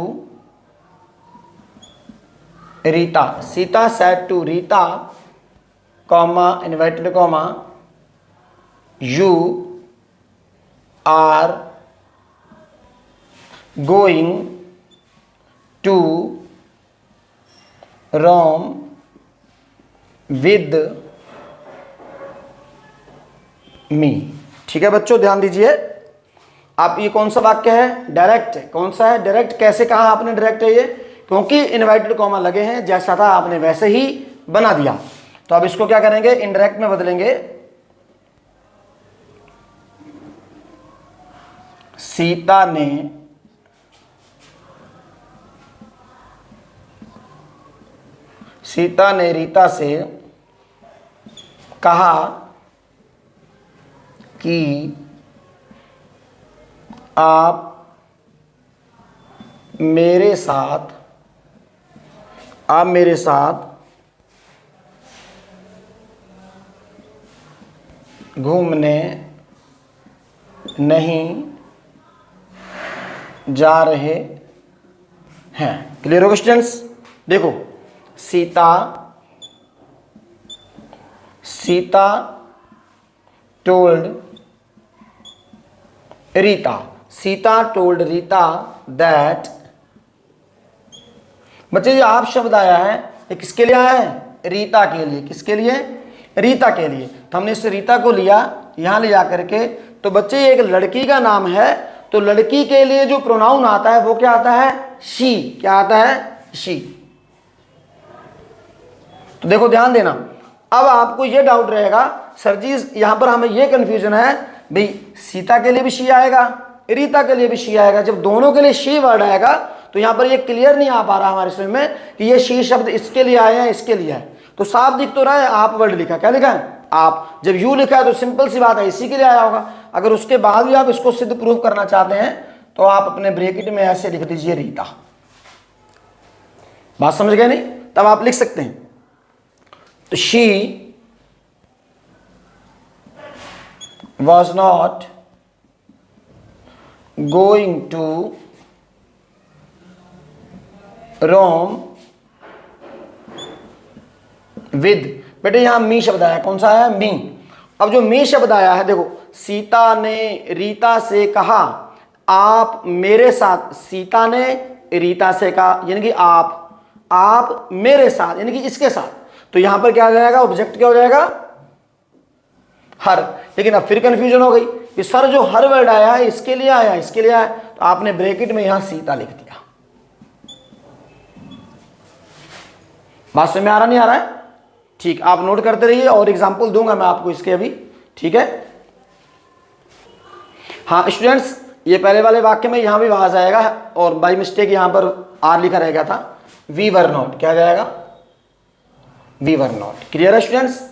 Rita, Sita said to Rita, comma inverted comma, you are going to Rome with me। ठीक है बच्चों, ध्यान दीजिए। आप ये कौन सा वाक्य है, डायरेक्ट है। कौन सा है, डायरेक्ट। कैसे कहा आपने डायरेक्ट है ये, क्योंकि इनवर्टेड कॉमा लगे हैं, जैसा था आपने वैसे ही बना दिया। तो अब इसको क्या करेंगे, इनडायरेक्ट में बदलेंगे। सीता ने रीता से कहा कि आप मेरे साथ, आप मेरे साथ घूमने नहीं जा रहे हैं। क्लियर होगा स्टूडेंट्स? देखो, सीता टोल्ड रीता दैट। बच्चे जो आप शब्द आया है ये किसके लिए आया है? रीता के लिए। किसके लिए? रीता के लिए। तो हमने इस रीता को लिया यहां ले जा करके। तो बच्चे ये एक लड़की का नाम है, तो लड़की के लिए जो प्रोनाउन आता है वो क्या आता है? शी। क्या आता है? शी। तो देखो ध्यान देना, अब आपको ये डाउट रहेगा सर जी यहां पर हमें ये कंफ्यूजन है भाई सीता के लिए भी शी आएगा, रीता के लिए भी शी आएगा। जब दोनों के लिए शी वर्ड आएगा तो यहां पर ये क्लियर नहीं आ पा रहा हमारे समझ में कि ये शी शब्द इसके लिए आया है इसके लिए है। तो साफ दिख तो रहा है, आप वर्ड लिखा। क्या लिखा है? आप। जब यू लिखा है तो सिंपल सी बात है इसी के लिए आया होगा। अगर उसके बाद भी आप इसको सिद्ध प्रूफ करना चाहते हैं तो आप अपने ब्रैकेट में ऐसे लिख दीजिए रीता। बात समझ गए नहीं? तब आप लिख सकते हैं। तो she was not going to Rome with। बेटे यहां मी शब्द आया, कौन सा आया? मी। अब जो मी शब्द आया है देखो, सीता ने रीता से कहा आप मेरे साथ। सीता ने रीता से कहा यानी कि आप मेरे साथ यानी कि इसके साथ। तो यहां पर क्या आ जाएगा? ऑब्जेक्ट क्या हो जाएगा? हर। लेकिन अब फिर कंफ्यूजन हो गई कि सर जो हर वर्ड आया है इसके लिए आया इसके लिए आया, तो आपने ब्रैकेट में यहां सीता लिख दिया। बात समझ में आ रहा नहीं आ रहा है? ठीक, आप नोट करते रहिए और एग्जांपल दूंगा मैं आपको इसके अभी। ठीक है? हाँ स्टूडेंट्स, ये पहले वाले वाक्य में यहां भी आवाज आएगा और बाई मिस्टेक यहां पर आर लिखा रह गया था। We were not. क्या जाएगा? We were not. क्लियर है students?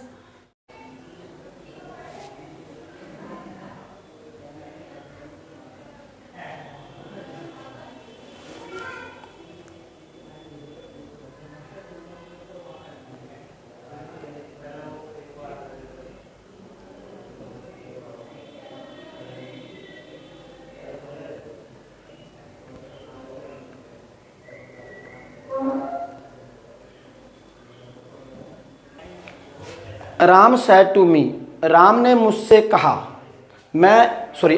Ram said to me. Ram ने मुझसे कहा।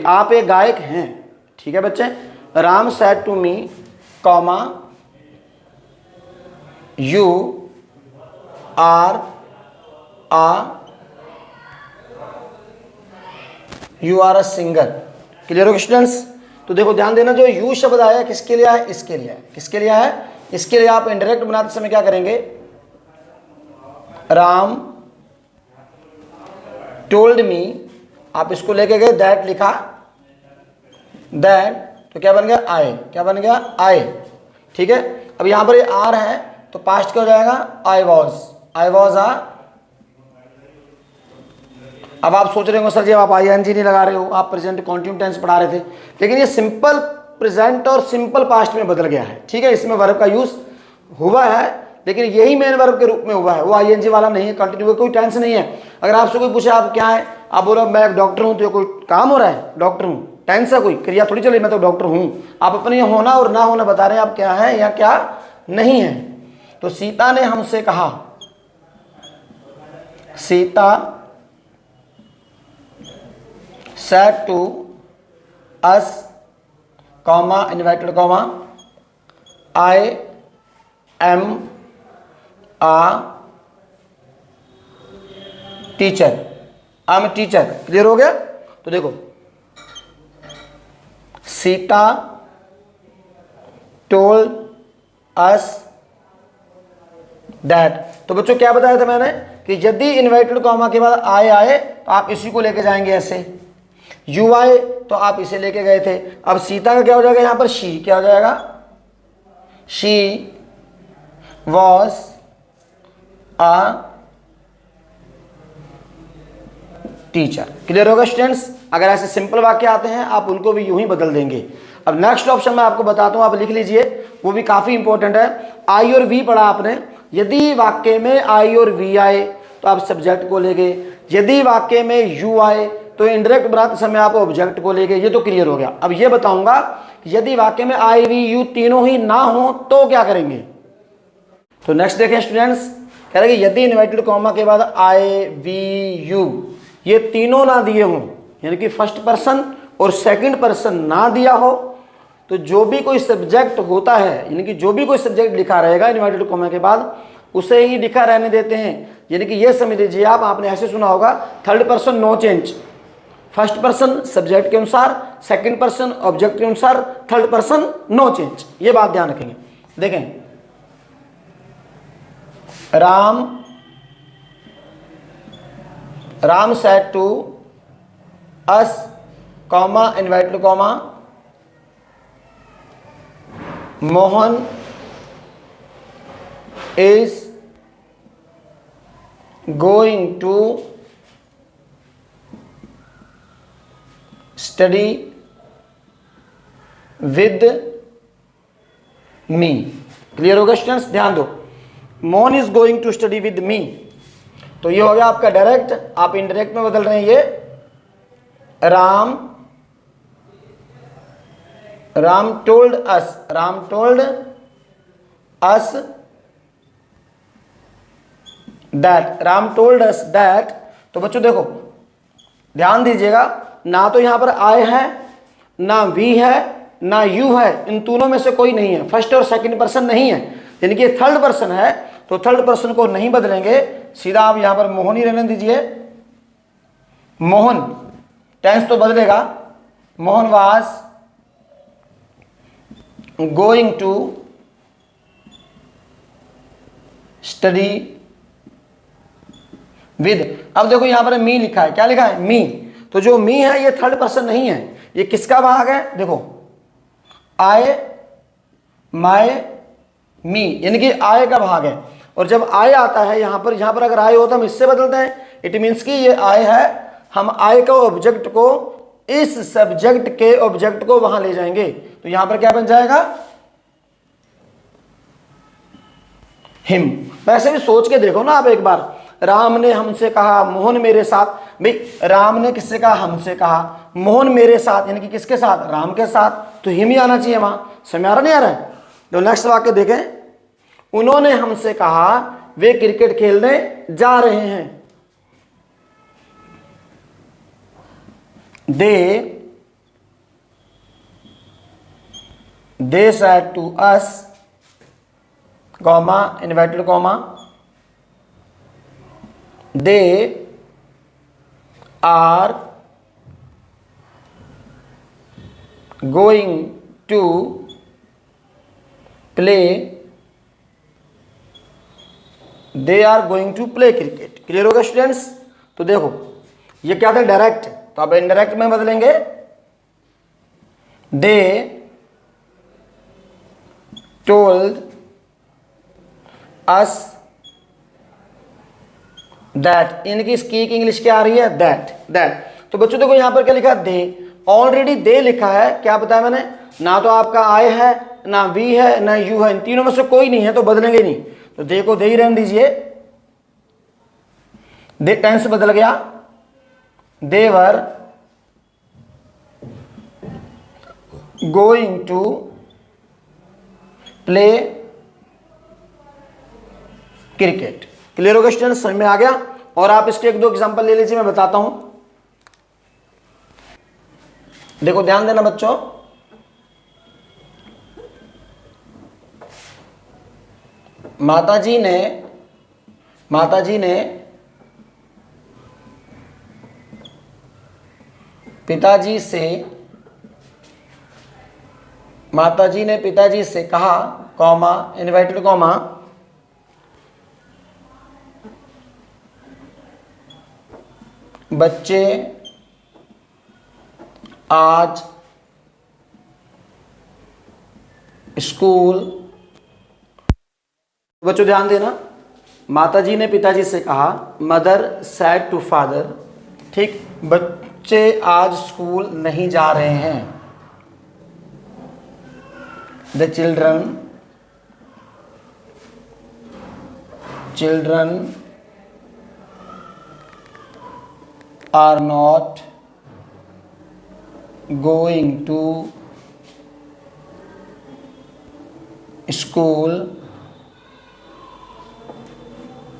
आप एक गायक हैं। ठीक है बच्चे? Ram said to me comma you are a singer. Clear हो स्टूडेंट्स? तो देखो ध्यान देना, जो यू शब्द आया किसके लिए आया? इसके लिए आया। किसके लिए आया? इसके लिए आप इनडायरेक्ट बनाते समय क्या करेंगे? राम टोल्ड मी, आप इसको लेके गए, दैट लिखा, दैट तो क्या बन गया? आई। क्या बन गया? आई। ठीक है? अब यहां पर ये आर है तो पास्ट क्या हो जाएगा? आई वॉज आ। अब आप सोच रहे होंगे सर जी आप आईएनजी नहीं लगा रहे हो, आप प्रेजेंट कंटिन्यू टेंस पढ़ा रहे थे, लेकिन ये सिंपल प्रेजेंट और सिंपल पास्ट में बदल गया है। ठीक है? इसमें वर्ब का यूज हुआ है लेकिन यही मेन वर्ब के रूप में हुआ है, वो आईएनजी वाला नहीं है, कंटिन्यू, कोई टेंस नहीं है। अगर आपसे कोई पूछे आप क्या है, आप बोलो मैं एक डॉक्टर हूं, तो कोई काम हो रहा है? डॉक्टर हूं, टेंस है, कोई क्रिया थोड़ी चली, मैं तो डॉक्टर हूं। आप अपने होना और ना होना बता रहे हैं, आप क्या है या क्या नहीं है। तो सीता ने हमसे कहा, Sita said to us comma inverted comma I am a teacher. I am teacher. Clear हो गया? तो देखो, सीता टोल्ड अस दैट। तो बच्चों क्या बताया था मैंने कि यदि इन्वर्टेड कॉमा के बाद आए आए तो आप इसी को लेके जाएंगे ऐसे, यू आए तो आप इसे लेके गए थे। अब सीता का क्या हो जाएगा? यहां पर शी। क्या हो जाएगा? She was a teacher. Clear होगा स्टूडेंट्स? अगर ऐसे सिंपल वाक्य आते हैं आप उनको भी यूं ही बदल देंगे। अब नेक्स्ट ऑप्शन मैं आपको बताता हूं, आप लिख लीजिए, वो भी काफी इंपॉर्टेंट है। आई और वी पढ़ा आपने, यदि वाक्य में आई और वी आए तो आप सब्जेक्ट को लेंगे, यदि वाक्य में यू आए तो इनडायरेक्ट बनाते समय आप ऑब्जेक्ट को लेंगे। ये तो क्लियर हो गया। अब ये बताऊंगा यदि वाक्य में आई वी यू तीनों ही ना हो तो क्या करेंगे। तो नेक्स्ट देखें स्टूडेंट्स, कह रहे कि यदि इन्वर्टेड कॉमा के बाद आई वी यू ये तीनों ना दिए हों, यानी कि फर्स्ट पर्सन और सेकंड पर्सन ना दिया हो, तो जो भी कोई सब्जेक्ट होता है, यानी कि जो भी कोई सब्जेक्ट लिखा रहेगा इन्वर्टेड कॉमा के बाद उसे ही लिखा रहने देते हैं। यानी कि ये समझ लीजिए आप, आपने ऐसे सुना होगा third person no change, first person subject के अनुसार, सेकंड पर्सन ऑब्जेक्ट के अनुसार, थर्ड पर्सन नो चेंज। ये बात ध्यान रखेंगे। देखें, Ram said to us comma inverted comma Mohan is going to study with me। Clear होगा स्टूडेंट्स, ध्यान दो, Mohan is going to study with me, तो ये हो गया आपका डायरेक्ट। आप इनडायरेक्ट में बदल रहे हैं, ये Ram told us that, Ram told us that. तो बच्चों देखो ध्यान दीजिएगा, ना तो यहां पर आई है, ना वी है, ना यू है, इन तीनों में से कोई नहीं है, फर्स्ट और सेकंड पर्सन नहीं है, यानी कि थर्ड पर्सन है। तो थर्ड पर्सन को नहीं बदलेंगे, सीधा आप यहां पर मोहन ही रहने दीजिए। मोहन टेंस तो बदलेगा, Mohan was going to study with. अब देखो यहां पर मी लिखा है, क्या लिखा है, मी। तो जो मी है ये थर्ड पर्सन नहीं है, ये किसका भाग है, देखो आए, माय, मी, यानी कि आय का भाग है। और जब आय आता है यहां पर अगर आय हो तो हम इससे बदलते हैं, इट मीन्स कि ये आय है, हम आय का ऑब्जेक्ट को इस सब्जेक्ट के ऑब्जेक्ट को वहां ले जाएंगे। तो यहां पर क्या बन जाएगा, हिम। वैसे भी सोच के देखो ना आप एक बार, राम ने हमसे कहा, मोहन मेरे साथ। भाई राम ने किससे कहा, हमसे कहा, मोहन मेरे साथ, यानी कि किसके साथ, राम के साथ, तो हिम ही आना चाहिए वहां। समझ आ रहा नहीं आ रहा है। तो नेक्स्ट वाक्य देखें, उन्होंने हमसे कहा वे क्रिकेट खेलने जा रहे हैं। they said to us comma inverted comma they are going to play cricket. Clear होगा स्टूडेंट्स। तो देखो ये क्या था, डायरेक्ट, तो अब इनडायरेक्ट में बदलेंगे, दे टोल्ड अस दैट, इनकी इसकी इंग्लिश क्या आ रही है, दैट। तो बच्चों देखो यहां पर क्या लिखा, दे, ऑलरेडी दे लिखा है, क्या बताया मैंने, ना तो आपका आई है, ना वी है, ना यू है, इन तीनों में से कोई नहीं है, तो बदलेंगे नहीं। तो दे को दे ही रहने दीजिए, दे टेंस बदल गया, they were going to play cricket. Clear होगा स्टूडेंट, समझ में आ गया। और आप इसके एक दो एग्जांपल ले लीजिए, मैं बताता हूं। देखो ध्यान देना बच्चों, माताजी ने पिताजी से कहा, कॉमा इन्वर्टेड कॉमा, बच्चे आज स्कूल। बच्चों ध्यान देना, माताजी ने पिताजी से कहा, मदर सैड टू फादर, ठीक, बच्चे आज स्कूल नहीं जा रहे हैं। The children are not going to school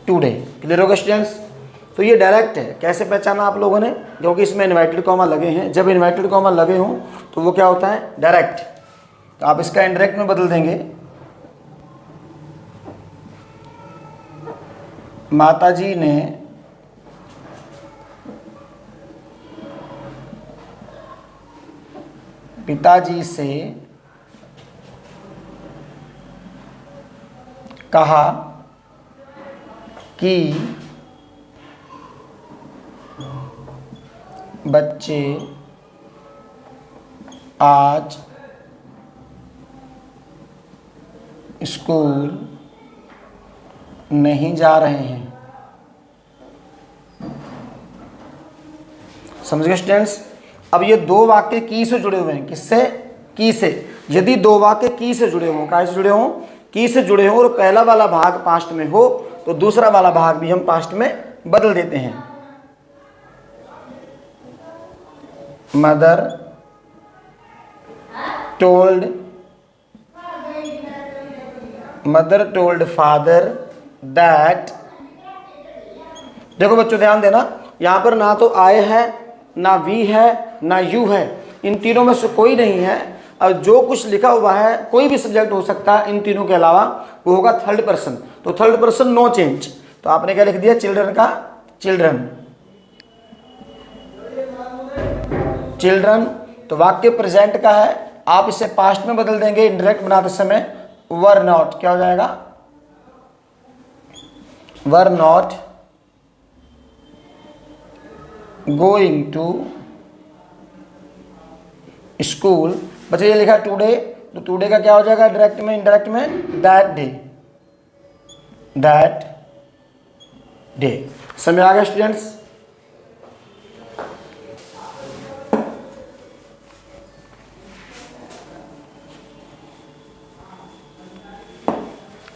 today. Clear होगा स्टूडेंट्स? तो ये डायरेक्ट है। कैसे पहचाना आप लोगों ने? क्योंकि इसमें इन्वर्टेड कॉमा लगे हैं। जब इन्वर्टेड कॉमा लगे हों तो वो क्या होता है? डायरेक्ट। तो आप इसका इनडायरेक्ट में बदल देंगे। माताजी ने पिताजी से कहा कि बच्चे आज स्कूल नहीं जा रहे हैं। समझ गए स्टूडेंट्स? अब ये दो वाक्य की से जुड़े हुए हैं। किससे? की से। यदि दो वाक्य की से जुड़े हों, काय से जुड़े हों? की से जुड़े हों, और पहला वाला भाग पास्ट में हो तो दूसरा वाला भाग भी हम पास्ट में बदल देते हैं। Mother told father that. देखो बच्चों ध्यान देना, यहां पर ना तो आए है, ना वी है, ना यू है। इन तीनों में से कोई नहीं है। और जो कुछ लिखा हुआ है, कोई भी सब्जेक्ट हो सकता है इन तीनों के अलावा, वो होगा थर्ड पर्सन। तो थर्ड पर्सन नो चेंज। तो आपने क्या लिख दिया? चिल्ड्रन का चिल्ड्रन। तो वाक्य प्रेजेंट का है, आप इसे पास्ट में बदल देंगे इंडायरेक्ट बनाते समय। वर नॉट क्या हो जाएगा? Were not going to school. बच्चे ये लिखा टुडे, तो टुडे का क्या हो जाएगा डायरेक्ट में? इंडायरेक्ट में दैट डे। समझ आ गया स्टूडेंट्स?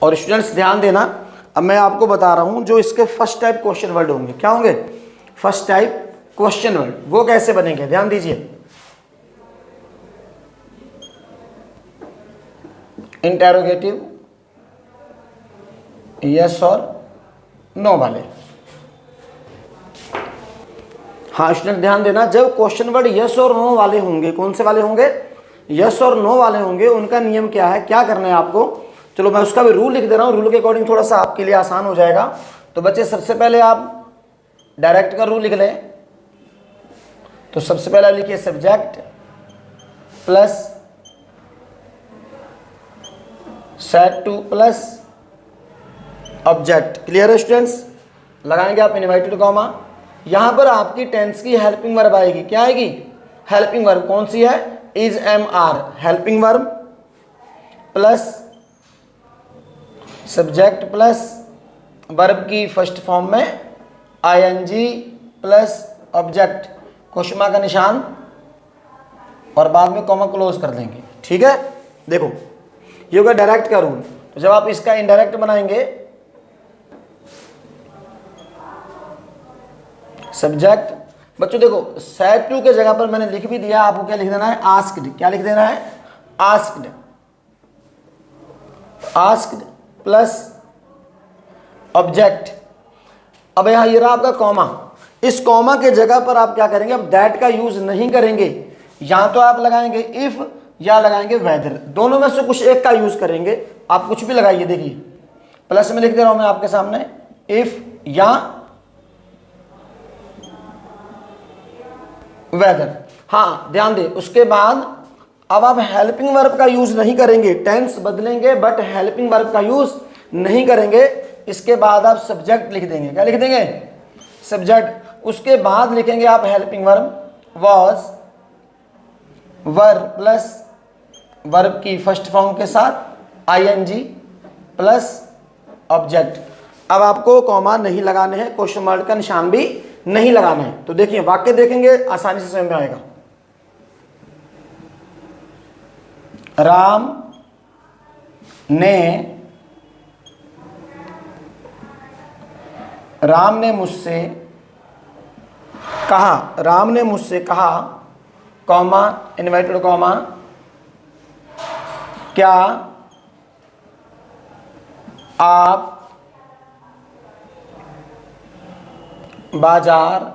और स्टूडेंट्स ध्यान देना, अब मैं आपको बता रहा हूं जो इसके फर्स्ट टाइप क्वेश्चन वर्ड होंगे। क्या होंगे? First type question word. वो कैसे बनेंगे? ध्यान दीजिए। इंटेरोगेटिव, यस और नो वाले। हाँ स्टूडेंट ध्यान देना, जब क्वेश्चन वर्ड यस और नो वाले होंगे, कौन से वाले होंगे? यस और नो वाले होंगे। उनका नियम क्या है, क्या करना है आपको? चलो मैं उसका भी रूल लिख दे रहा हूँ। रूल के अकॉर्डिंग थोड़ा सा आपके लिए आसान हो जाएगा। तो बच्चे सबसे पहले आप डायरेक्ट का रूल लिख लें। तो सबसे पहले लिखिए subject plus set two plus object. Clear है स्टूडेंट्स? लगाएंगे आप इनवर्टेड कॉमा। यहां पर आपकी टेंस की हेल्पिंग वर्ब आएगी। क्या आएगी? Helping verb. कौन सी है? Is am are helping verb plus subject plus verb की फर्स्ट फॉर्म में ING plus object, question mark का निशान, और बाद में कॉमा क्लोज कर देंगे। ठीक है? देखो ये होगा डायरेक्ट का रूल। तो जब आप इसका इनडायरेक्ट बनाएंगे, सब्जेक्ट। बच्चों देखो सेट टू के जगह पर मैंने लिख भी दिया, आपको क्या लिख देना है? आस्क्ड। क्या लिख देना है? Asked plus object. अब यहां ये रहा आपका कॉमा। इस कॉमा के जगह पर आप क्या करेंगे? अब दैट का यूज नहीं करेंगे। या तो आप लगाएंगे इफ या लगाएंगे वेदर, दोनों में से कुछ एक का यूज करेंगे। आप कुछ भी लगाइए। देखिए प्लस में लिख दे रहा हूं मैं आपके सामने, इफ या वेदर। हाँ ध्यान दे, उसके बाद अब आप हेल्पिंग वर्ब का यूज नहीं करेंगे। टेंस बदलेंगे बट हेल्पिंग वर्ब का यूज नहीं करेंगे। इसके बाद आप सब्जेक्ट लिख देंगे। क्या लिख देंगे? सब्जेक्ट। उसके बाद लिखेंगे आप helping verb was, verb plus verb की फर्स्ट फॉर्म के साथ आईएनजी प्लस ऑब्जेक्ट। अब आपको कॉमा नहीं लगाने हैं, क्वेश्चन मार्क का निशान भी नहीं लगाना है। तो देखिए वाक्य देखेंगे आसानी से समझ में आएगा। राम ने राम ने मुझसे कहा, राम ने मुझसे कहा, कॉमा इन्वर्टेड कॉमा, क्या आप बाजार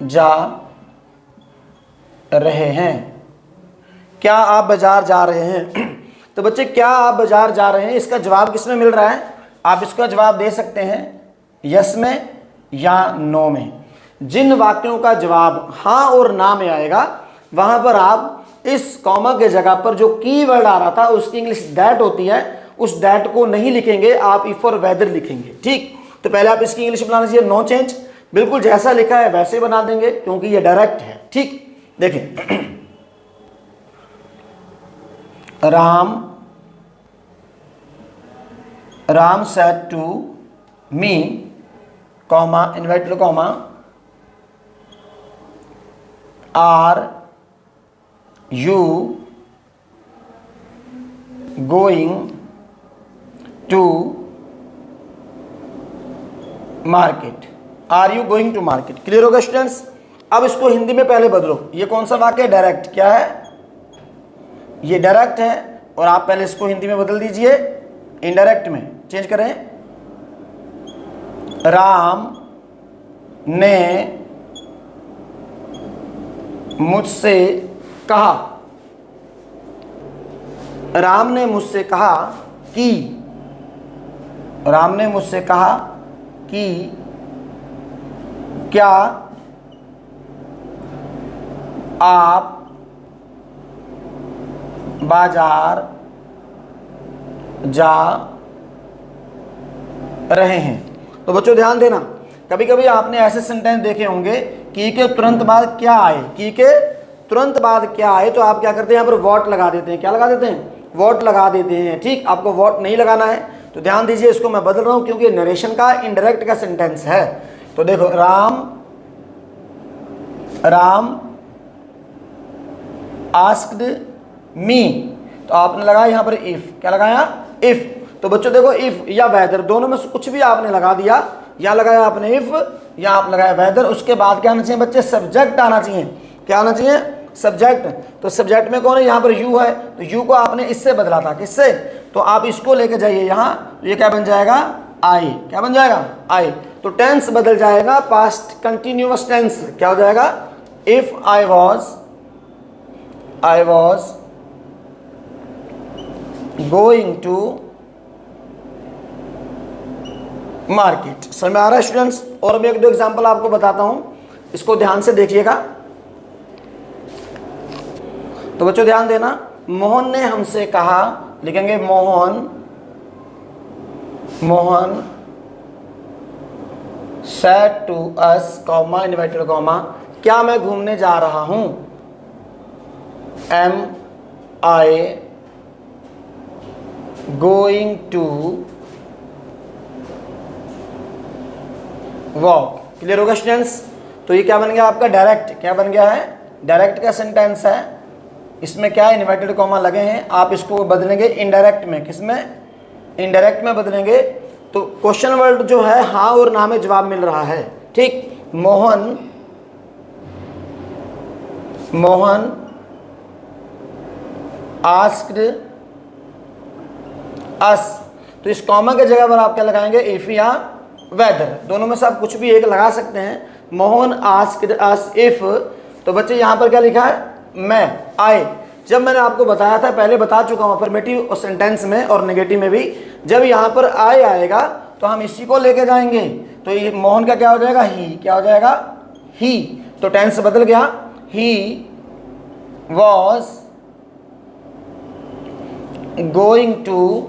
जा रहे हैं? क्या आप बाजार जा रहे हैं? तो बच्चे क्या आप बाजार जा रहे हैं, इसका जवाब किसमें मिल रहा है? आप इसका जवाब दे सकते हैं यस में या नो में। जिन वाक्यों का जवाब हाँ और ना में आएगा वहां पर आप इस कॉमा के जगह पर जो कीवर्ड आ रहा था उसकी इंग्लिश दैट होती है, उस दैट को नहीं लिखेंगे, आप इफ और वेदर लिखेंगे। ठीक, तो पहले आप इसकी इंग्लिश बनाना चाहिए नो चेंज, बिल्कुल जैसा लिखा है वैसे बना देंगे क्योंकि ये डायरेक्ट है। ठीक, देखें, Ram said to me, comma inverted comma, are you going to market? Are you going to market? Clear होगा स्टूडेंट्स? अब इसको हिंदी में पहले बदलो। ये कौन सा वाक्य है? डायरेक्ट। क्या है? ये डायरेक्ट है और आप पहले इसको हिंदी में बदल दीजिए, इनडायरेक्ट में चेंज करें। राम ने मुझसे कहा, राम ने मुझसे कहा कि, राम ने मुझसे कहा कि क्या आप बाजार जा रहे हैं? तो बच्चों ध्यान देना, कभी कभी आपने ऐसे सेंटेंस देखे होंगे की के तुरंत बाद क्या आए, की के तुरंत बाद क्या आए, तो आप क्या करते हैं यहाँ पर वॉट लगा देते हैं। क्या लगा देते हैं? वॉट लगा देते हैं। ठीक, आपको वॉट नहीं लगाना है, तो ध्यान दीजिए, इसको मैं बदल रहा हूं क्योंकि नरेशन का इनडायरेक्ट का सेंटेंस है। तो देखो, राम आस्क्ड मी, तो आपने लगाया यहाँ पर इफ। क्या लगाया? इफ। तो बच्चों देखो, इफ या वेदर दोनों में से कुछ भी आपने लगा दिया, या लगाया आपने इफ या आप लगाया वेदर, उसके बाद क्या आना चाहिए बच्चे? सब्जेक्ट आना चाहिए। क्या आना चाहिए? सब्जेक्ट। तो सब्जेक्ट में कौन है? यहाँ पर यू है, तो यू को आपने इससे बदला था। किससे? तो आप इसको लेके जाइए यहाँ, तो ये क्या बन जाएगा? आई। क्या बन जाएगा? आई। तो टेंस बदल जाएगा, पास्ट कंटिन्यूअस टेंस। क्या हो जाएगा? If I was going to market. समझ में आ रहा है स्टूडेंट्स? और मैं एक दो एग्जांपल आपको बताता हूं, इसको ध्यान से देखिएगा। तो बच्चों ध्यान देना, मोहन ने हमसे कहा, लिखेंगे Mohan said to us, comma inverted comma, क्या मैं घूमने जा रहा हूं? am I going to walk? Clear होगा स्टूडेंट्स? तो ये क्या बन गया आपका? डायरेक्ट। क्या बन गया है? डायरेक्ट का सेंटेंस है। इसमें क्या इन्वर्टेड कॉमा लगे हैं, आप इसको बदलेंगे इनडायरेक्ट में। किसमें? इनडायरेक्ट में बदलेंगे। तो क्वेश्चन वर्ड जो है हाँ और ना में जवाब मिल रहा है। ठीक, मोहन आस्क्ड अस, तो इस कॉमा के जगह पर आप क्या लगाएंगे? इफ या वेदर, दोनों में से आप कुछ भी एक लगा सकते हैं। मोहन आस्क्ड अस इफ, तो बच्चे यहाँ पर क्या लिखा है? मैं, आई। जब मैंने आपको बताया था, पहले बता चुका हूँ अफर्मेटिव सेंटेंस में और नेगेटिव में भी, जब यहाँ पर आई आएगा तो हम इसी को लेके जाएंगे। तो ये मोहन का क्या हो जाएगा? ही। क्या हो जाएगा? ही। तो टेंस बदल गया, he was going to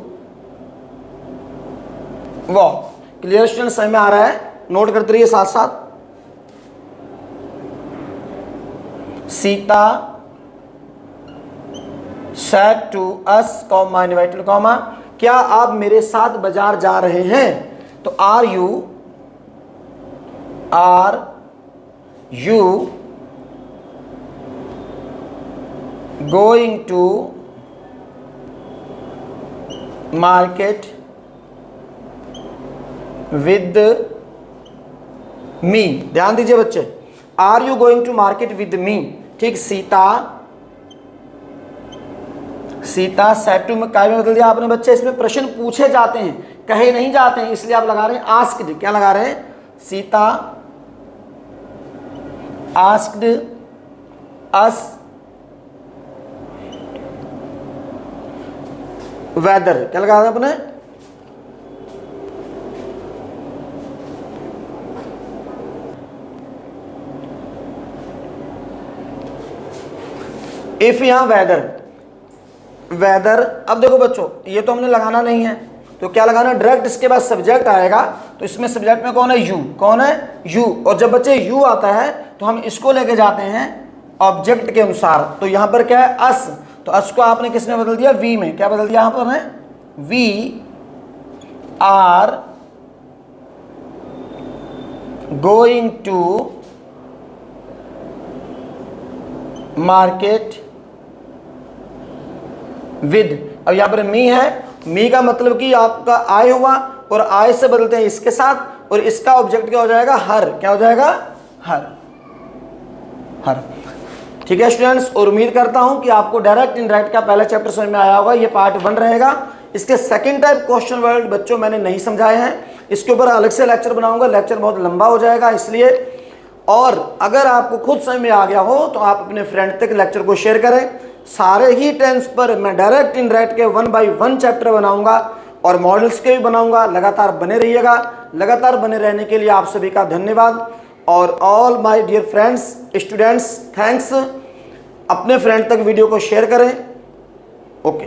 walk. Clear student? समझ में आ रहा है? नोट करते रहिए साथ साथ। Sita said to us, comma inverted comma, क्या आप मेरे साथ बाजार जा रहे हैं? तो are you going to market with me. ध्यान दीजिए बच्चे, are you going to market with me. ठीक, सीता सेड टू में काय में बदल दिया आपने बच्चे। इसमें प्रश्न पूछे जाते हैं, कहे नहीं जाते हैं, इसलिए आप लगा रहे हैं आस्क्ड। क्या लगा रहे हैं? Sita asked us whether. क्या लगा रहे हैं अपने? इफ यहां वेदर। अब देखो बच्चों, ये तो हमने लगाना नहीं है, तो क्या लगाना? डायरेक्ट इसके बाद सब्जेक्ट आएगा, तो इसमें सब्जेक्ट में कौन है? यू। कौन है? यू। और जब बच्चे यू आता है तो हम इसको लेके जाते हैं ऑब्जेक्ट के अनुसार। तो यहां पर क्या है? अस। तो अस को आपने किस में बदल दिया? वी में। क्या बदल दिया यहां पर है? We are going to market with. अब यहां पर मी है, मी का मतलब कि आपका आय हुआ, और आय से बदलते हैं इसके साथ, और इसका ऑब्जेक्ट क्या हो जाएगा? हर। क्या हो जाएगा? हर। ठीक है स्टूडेंट्स, और उम्मीद करता हूं कि आपको डायरेक्ट इनडायरेक्ट का पहला चैप्टर समझ में आया होगा। ये पार्ट 1 रहेगा। इसके सेकंड टाइप क्वेश्चन वर्ड बच्चों मैंने नहीं समझाए हैं, इसके ऊपर अलग से लेक्चर बनाऊंगा। लेक्चर बहुत लंबा हो जाएगा इसलिए। और अगर आपको खुद समझ में आ गया हो तो आप अपने फ्रेंड तक लेक्चर को शेयर करें। सारे ही टेंस पर मैं डायरेक्ट इनडायरेक्ट के 1 by 1 चैप्टर बनाऊंगा, और मॉडल्स के भी बनाऊंगा। लगातार बने रहिएगा। लगातार बने रहने के लिए आप सभी का धन्यवाद। और all my dear friends, students, thanks. अपने फ्रेंड तक वीडियो को शेयर करें। ओके।